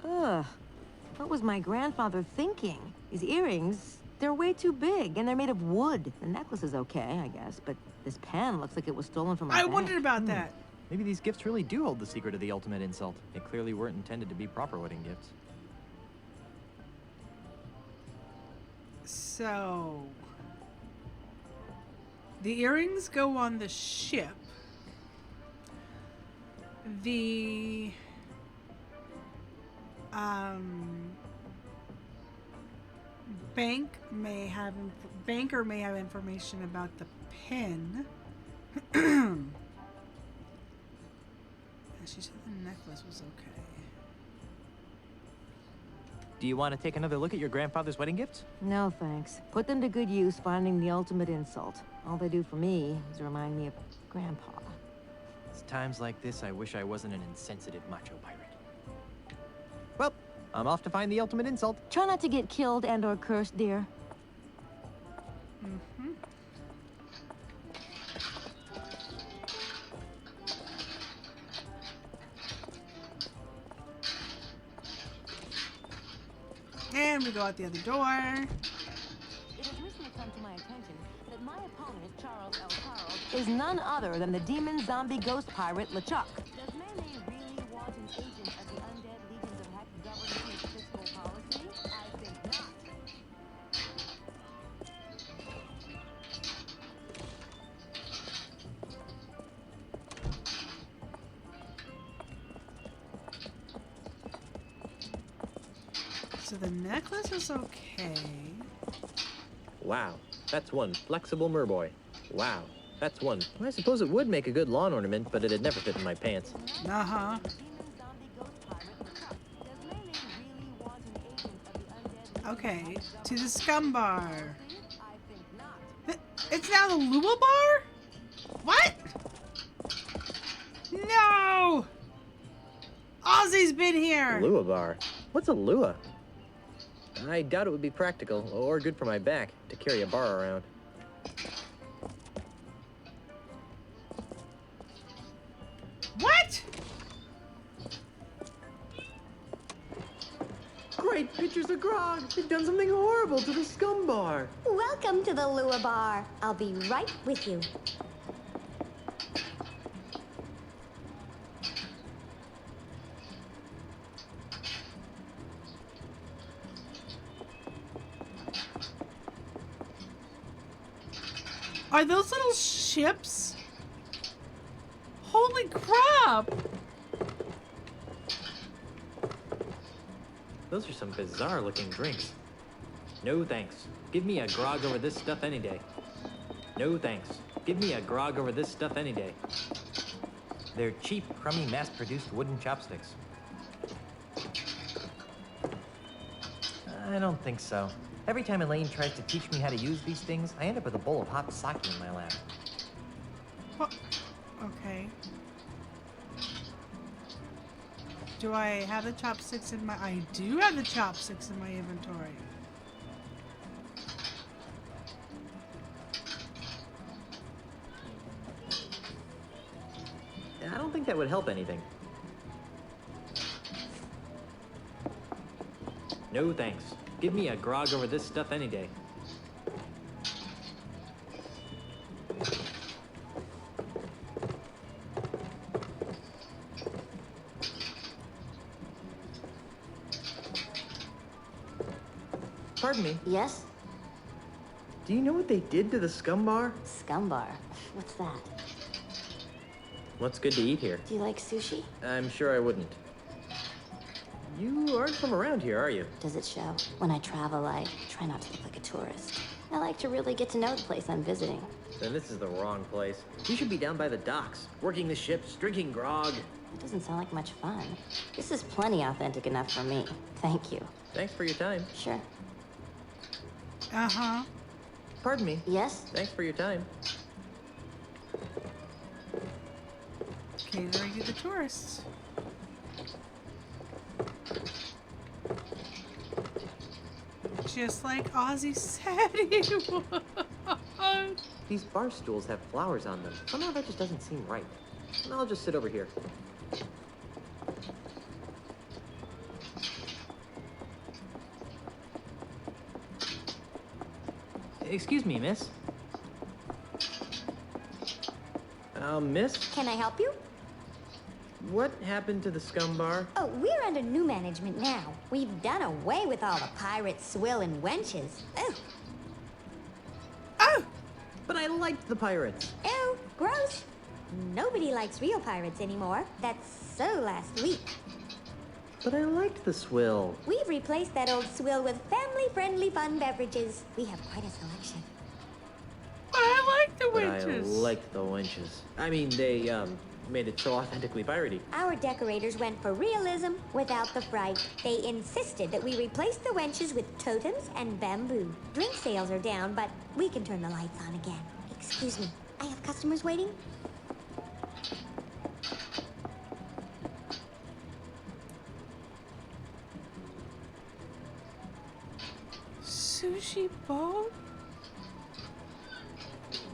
Ugh. What was my grandfather thinking? These earrings, they're way too big, and they're made of wood. The necklace is okay, I guess, but this pen looks like it was stolen from my I bag. wondered about that. Maybe these gifts really do hold the secret of the ultimate insult. They clearly weren't intended to be proper wedding gifts. So, the earrings go on the ship. The banker may have information about the pin, She said the necklace was okay. Do you want to take another look at your grandfather's wedding gifts? No, thanks. Put them to good use finding the ultimate insult. All they do for me is remind me of Grandpa. It's times like this I wish I wasn't an insensitive macho pirate. Well, I'm off to find the ultimate insult. Try not to get killed and or cursed, dear. Mm-hmm. And we go out the other door. It has recently come to my attention that my opponent, Charles L. Charles, is none other than the demon zombie ghost pirate LeChuck. Does Mayday really want an agent of the undead legions of heck governing his fiscal policy? I think not. So the necklace is okay. Wow, that's one flexible merboy. Wow, that's one. I suppose it would make a good lawn ornament, but it'd never fit in my pants. Uh-huh. Okay, to the scum bar. It's now the Lua bar? What? No! Ozzy's been here! Lua bar? What's a lua? I doubt it would be practical or good for my back to carry a bar around. What? Great pictures of grog! They've done something horrible to the scum bar! Welcome to the Lua Bar. I'll be right with you. Are those little ships? Holy crap! Those are some bizarre looking drinks. No thanks. Give me a grog over this stuff any day. No thanks. Give me a grog over this stuff any day. They're cheap, crummy, mass-produced wooden chopsticks. I don't think so. Every time Elaine tries to teach me how to use these things, I end up with a bowl of hot sake in my lap. What? Okay. Do I have the chopsticks in my... I do have the chopsticks in my inventory. I don't think that would help anything. No thanks. Give me a grog over this stuff any day. Pardon me. Yes? Do you know what they did to the scum bar? Scum Bar. What's that? What's good to eat here? Do you like sushi? I'm sure I wouldn't. You aren't from around here, are you? Does it show? When I travel, I try not to look like a tourist. I like to really get to know the place I'm visiting. Then this is the wrong place. You should be down by the docks, working the ships, drinking grog. It doesn't sound like much fun. This is plenty authentic enough for me. Thank you. Thanks for your time. Sure. Uh-huh. Pardon me. Yes? Thanks for your time. Catering to the tourists. Just like Ozzy said he would. These bar stools have flowers on them. Somehow that just doesn't seem right. I'll just sit over here. Excuse me, miss. Miss? Can I help you? What happened to the scum bar? Oh, we're under new management now. We've done away with all the pirates, swill, and wenches. Oh. Oh! But I liked the pirates. Ew, gross. Nobody likes real pirates anymore. That's so last week. But I liked the swill. We've replaced that old swill with family-friendly fun beverages. We have quite a selection. But I like the but wenches. I liked the wenches. I mean, they, made it so authentically piratey. Our decorators went for realism without the fright. They insisted that we replace the wenches with totems and bamboo. Drink sales are down, but we can turn the lights on again. Excuse me, I have customers waiting. Sushi boat?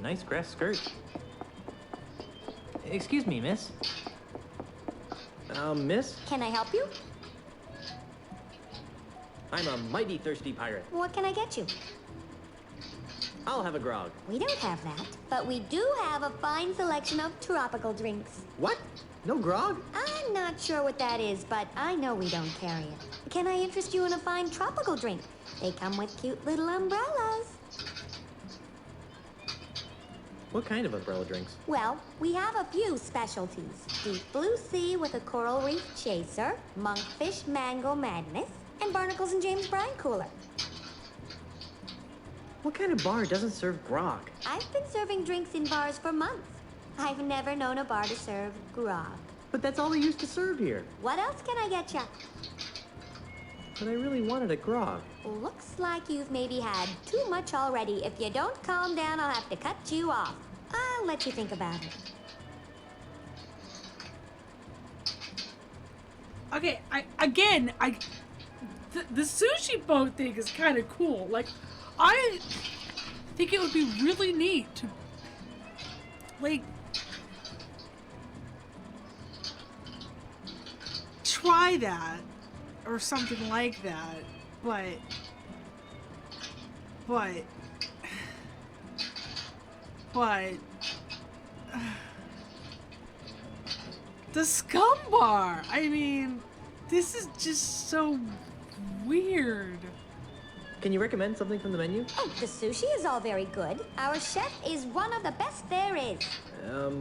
Nice grass skirt. Excuse me, miss. Miss? Can I help you? I'm a mighty thirsty pirate. What can I get you? I'll have a grog. We don't have that, but we do have a fine selection of tropical drinks. What? No grog? I'm not sure what that is, but I know we don't carry it. Can I interest you in a fine tropical drink? They come with cute little umbrellas. What kind of umbrella drinks? Well, we have a few specialties. Deep blue sea with a coral reef chaser, monkfish mango madness, and barnacles and James Brine cooler. What kind of bar doesn't serve grog? I've been serving drinks in bars for months. I've never known a bar to serve grog. But that's all they used to serve here. What else can I get ya? But I really wanted a grog. Looks like you've maybe had too much already. If you don't calm down, I'll have to cut you off. I'll let you think about it. Okay, the sushi boat thing is kind of cool. Like, I think it would be really neat to, like, try that or something like that. But the scum bar. I mean, this is just so weird. Can you recommend something from the menu? Oh, the sushi is all very good. Our chef is one of the best there is.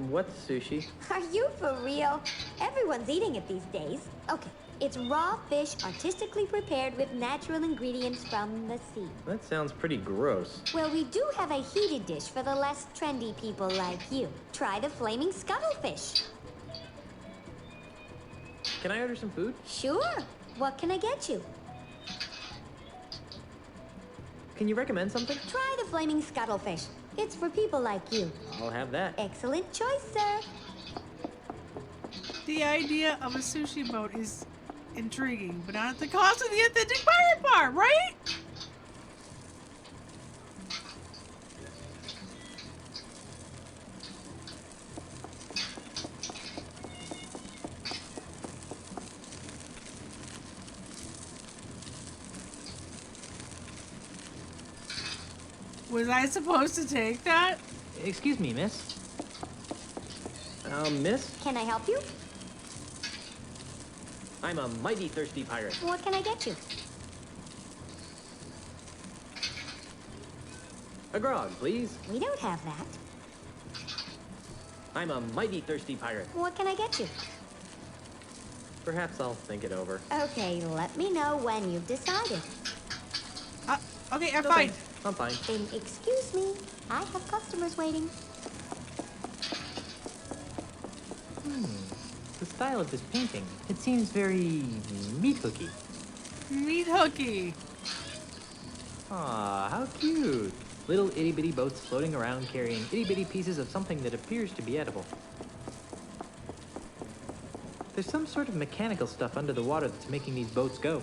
What's sushi? Are you for real? Everyone's eating it these days. Okay, it's raw fish artistically prepared with natural ingredients from the sea. That sounds pretty gross. Well, we do have a heated dish for the less trendy people like you. Try the flaming scuttlefish. Can I order some food? Sure. What can I get you? Can you recommend something? Try the flaming scuttlefish. It's for people like you. I'll have that. Excellent choice, sir. The idea of a sushi boat is intriguing, but not at the cost of the authentic pirate bar, right? Was I supposed to take that? Excuse me, miss. Miss? Can I help you? I'm a mighty thirsty pirate. What can I get you? A grog, please. We don't have that. I'm a mighty thirsty pirate. What can I get you? Perhaps I'll think it over. Okay, let me know when you've decided. Okay, I'm fine. I'm fine. Then excuse me, I have customers waiting. The style of this painting, it seems very meat hooky. Meat hooky. Aw, how cute. Little itty-bitty boats floating around carrying itty-bitty pieces of something that appears to be edible. There's some sort of mechanical stuff under the water that's making these boats go.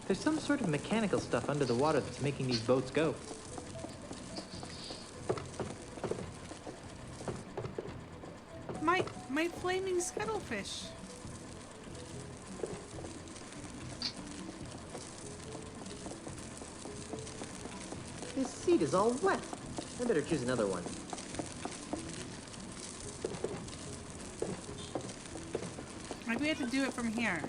There's some sort of mechanical stuff under the water that's making these boats go. My flaming scuttlefish. This seat is all wet. I better choose another one. Maybe we have to do it from here.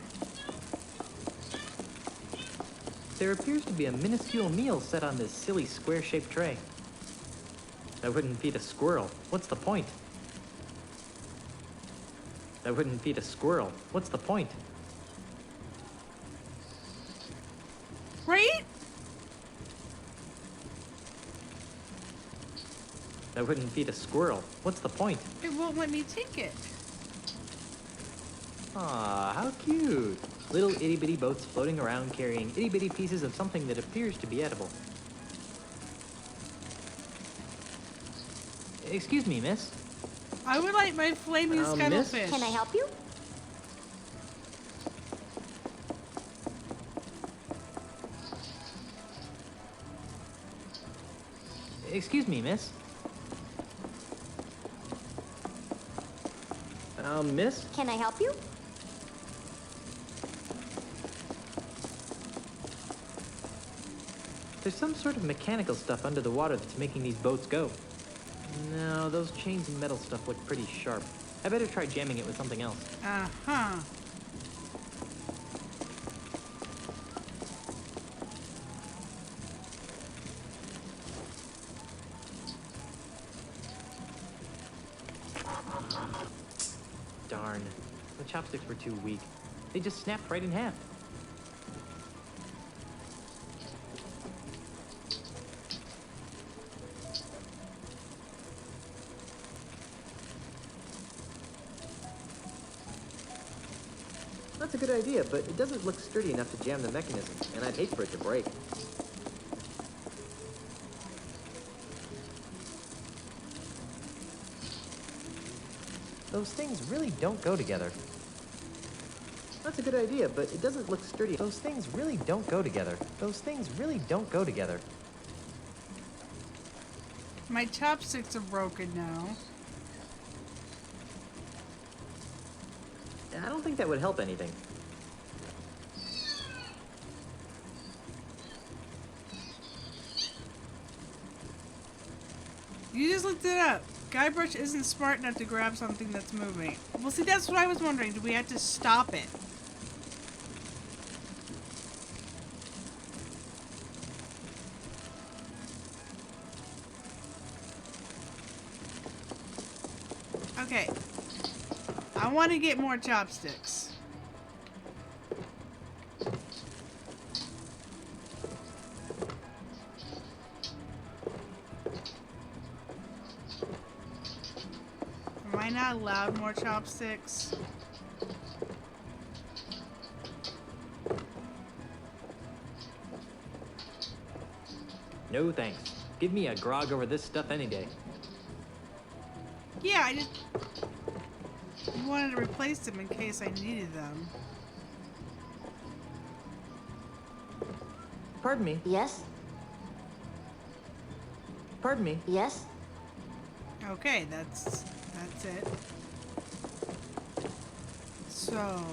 There appears to be a minuscule meal set on this silly square-shaped tray. I wouldn't feed a squirrel. What's the point? I wouldn't feed a squirrel. What's the point? Right? I wouldn't feed a squirrel. What's the point? It won't let me take it. Aw, how cute. Little itty-bitty boats floating around carrying itty-bitty pieces of something that appears to be edible. Excuse me, miss. I would like my flaming miss? scuttlefish. Can I help you? Excuse me, miss. Miss? Can I help you? There's some sort of mechanical stuff under the water that's making these boats go. No, those chains and metal stuff look pretty sharp. I better try jamming it with something else. Uh-huh. Darn. The chopsticks were too weak. They just snapped right in half. That's a good idea, but it doesn't look sturdy enough to jam the mechanism, and I'd hate for it to break. Those things really don't go together. That's a good idea, but it doesn't look sturdy. Those things really don't go together. Those things really don't go together. My chopsticks are broken now. I don't think that would help anything. You just looked it up. Guybrush isn't smart enough to grab something that's moving. Well, see, that's what I was wondering. Do we have to stop it? Okay. I want to get more chopsticks. Am I not allowed more chopsticks? No thanks. Give me a grog over this stuff any day. Yeah, I just wanted to replace them in case I needed them. Pardon me. Yes? Pardon me. Yes? Okay, that's it. So...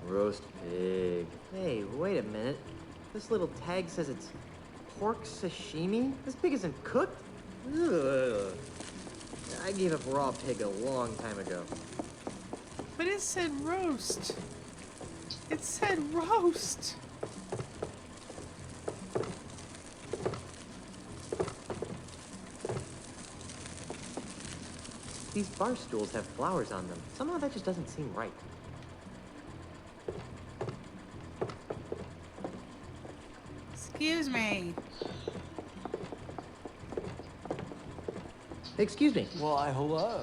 Roast pig. Hey, wait a minute. This little tag says it's pork sashimi? This pig isn't cooked? Ugh. I gave up raw pig a long time ago. But it said roast. It said roast. These bar stools have flowers on them. Somehow that just doesn't seem right. Excuse me. Excuse me. Why, hello.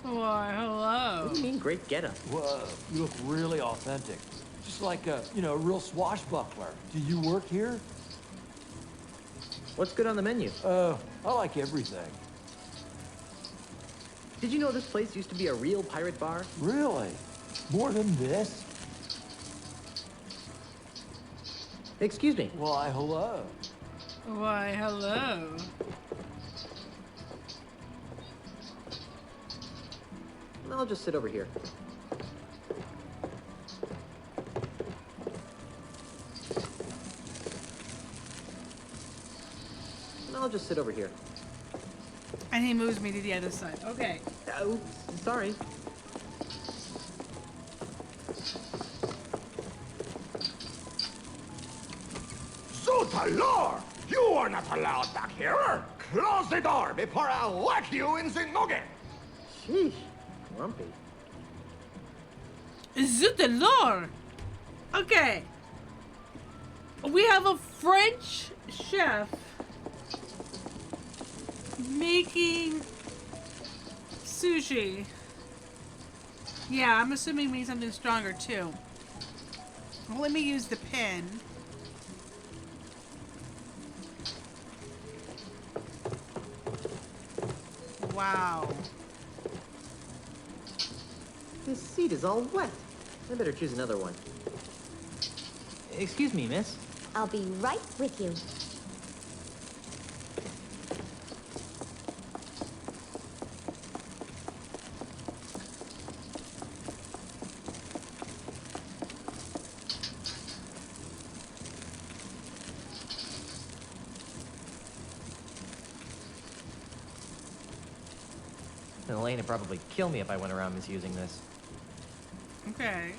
Why, hello. What do you mean, great getup? Whoa, you look really authentic. Just like a, a real swashbuckler. Do you work here? What's good on the menu? I like everything. Did you know this place used to be a real pirate bar? Really? More than this? Excuse me. Why, hello. Why, hello. I'll just sit over here. I'll just sit over here. And he moves me to the other side. Okay. Oops, sorry. Zotalor! You are not allowed back here! Close the door before I whack you in the noggin! Sheesh, grumpy. Zut the lord! Okay. We have a French chef making sushi. Yeah, I'm assuming we need something stronger too. Well, let me use the pen. Wow. This seat is all wet. I better choose another one. Excuse me, miss. I'll be right with you. Elaine would probably kill me if I went around misusing this. Okay.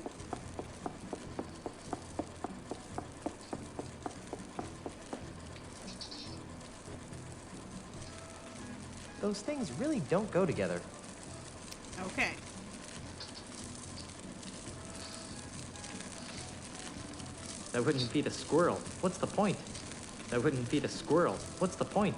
Those things really don't go together. Okay. I wouldn't feed a squirrel. What's the point? I wouldn't feed a squirrel. What's the point?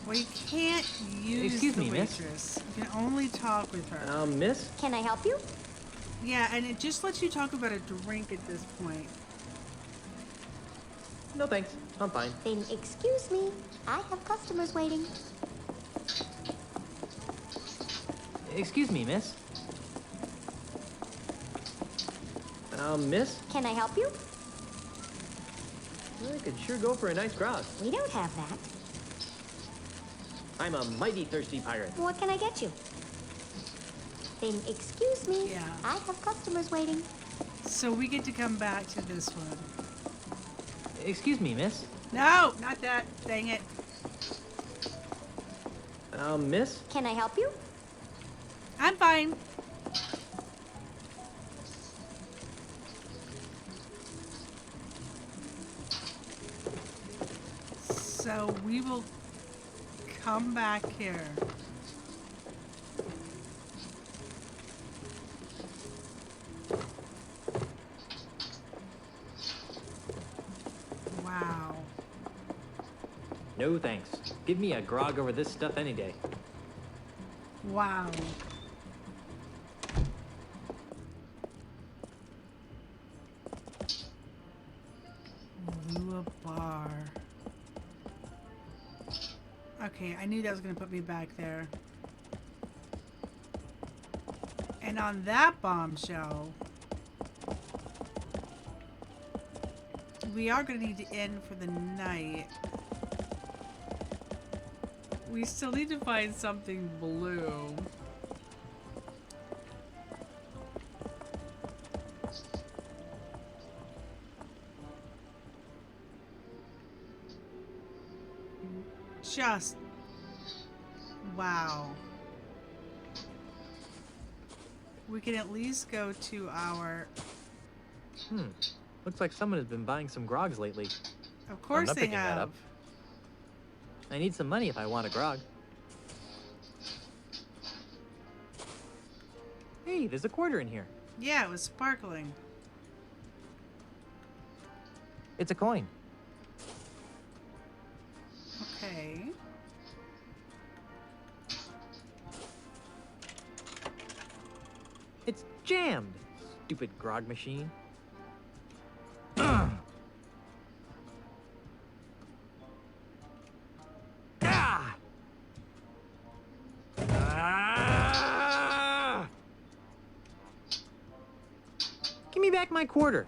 Well, you can't use Excuse the me, miss. waitress. You can only talk with her. Miss? Can I help you? Yeah, and it just lets you talk about a drink at this point. No thanks. I'm fine. Then excuse me. I have customers waiting. Excuse me, miss. Miss? Can I help you? I could sure go for a nice grog. We don't have that. I'm a mighty thirsty pirate. What can I get you? Then excuse me. Yeah. I have customers waiting. So we get to come back to this one. Excuse me, miss. No, not that. Dang it. Miss? Can I help you? I'm fine. So we will come back here. Wow. No thanks. Give me a grog over this stuff any day. Wow. Lua bar. Okay, I knew that was going to put me back there. And on that bombshell, we are going to need to end for the night. We still need to find something blue. Just wow. We can at least go to our... Looks like someone has been buying some grogs lately. Of course I'm not they picking that have. up. I need some money if I want a grog. Hey, there's a quarter in here. Yeah, it was sparkling. It's a coin. Okay. It's jammed. Stupid grog machine. Give me back my quarter.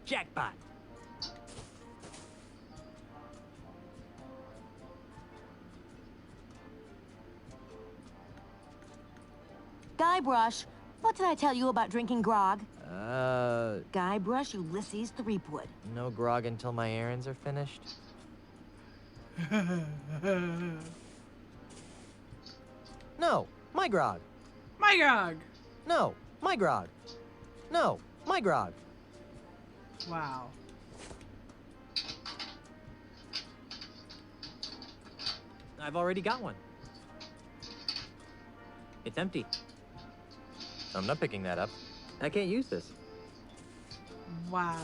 Jackpot. Guybrush, what did I tell you about drinking grog? Guybrush Ulysses Threepwood. No grog until my errands are finished. No, my grog. My grog. No, my grog. No, my grog. Wow. I've already got one. It's empty. I'm not picking that up. I can't use this. Wow.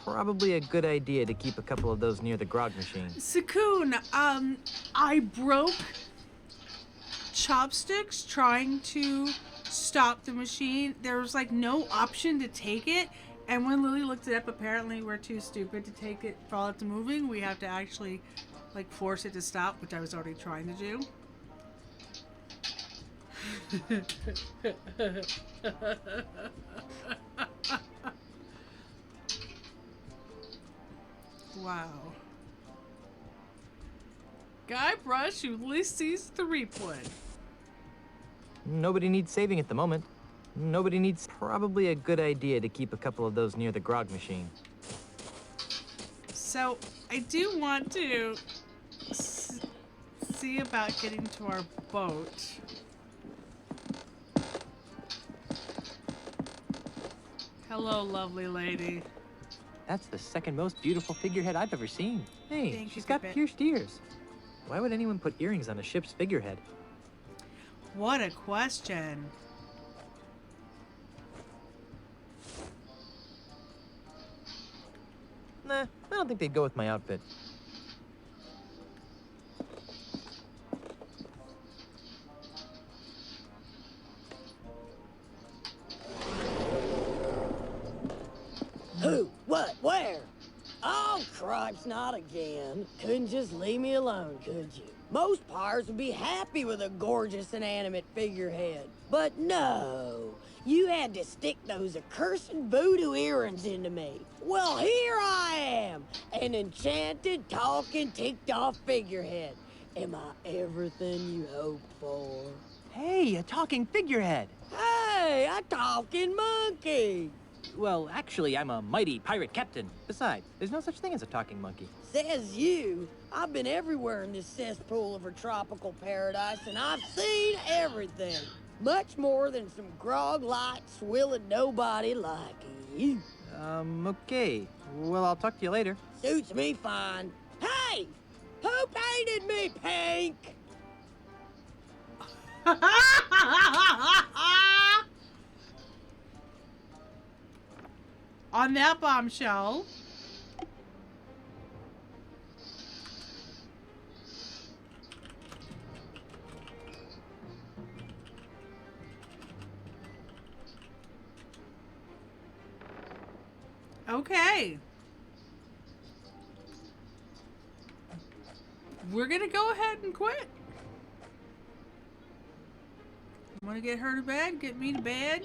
Probably a good idea to keep a couple of those near the grog machine. Sakun, I broke chopsticks trying to stop the machine. There was like no option to take it. And when Lily looked it up, apparently we're too stupid to take it while it's moving. We have to actually like force it to stop, which I was already trying to do. Wow. Guybrush Ulysses Threepwood. Nobody needs saving at the moment. Nobody needs. Probably a good idea to keep a couple of those near the grog machine. So, I do want to see about getting to our boat. Hello, lovely lady. That's the second most beautiful figurehead I've ever seen. Hey, Thank she's you, got Pippet. pierced ears. Why would anyone put earrings on a ship's figurehead? What a question. Nah, I don't think they'd go with my outfit. Who? What? Where? Oh, cripes, not again. Couldn't just leave me alone, could you? Most pirates would be happy with a gorgeous inanimate figurehead. But no, you had to stick those accursed voodoo earrings into me. Well, here I am, an enchanted, talking, ticked-off figurehead. Am I everything you hoped for? Hey, a talking figurehead! Hey, a talking monkey! Well, actually, I'm a mighty pirate captain. Besides, there's no such thing as a talking monkey. Says you. I've been everywhere in this cesspool of a tropical paradise, and I've seen everything. Much more than some grog-light, swilling nobody like you. Okay. Well, I'll talk to you later. Suits me fine. Hey! Who painted me pink? On that bombshell. Okay. We're gonna go ahead and quit. Want to get her to bed? Get me to bed?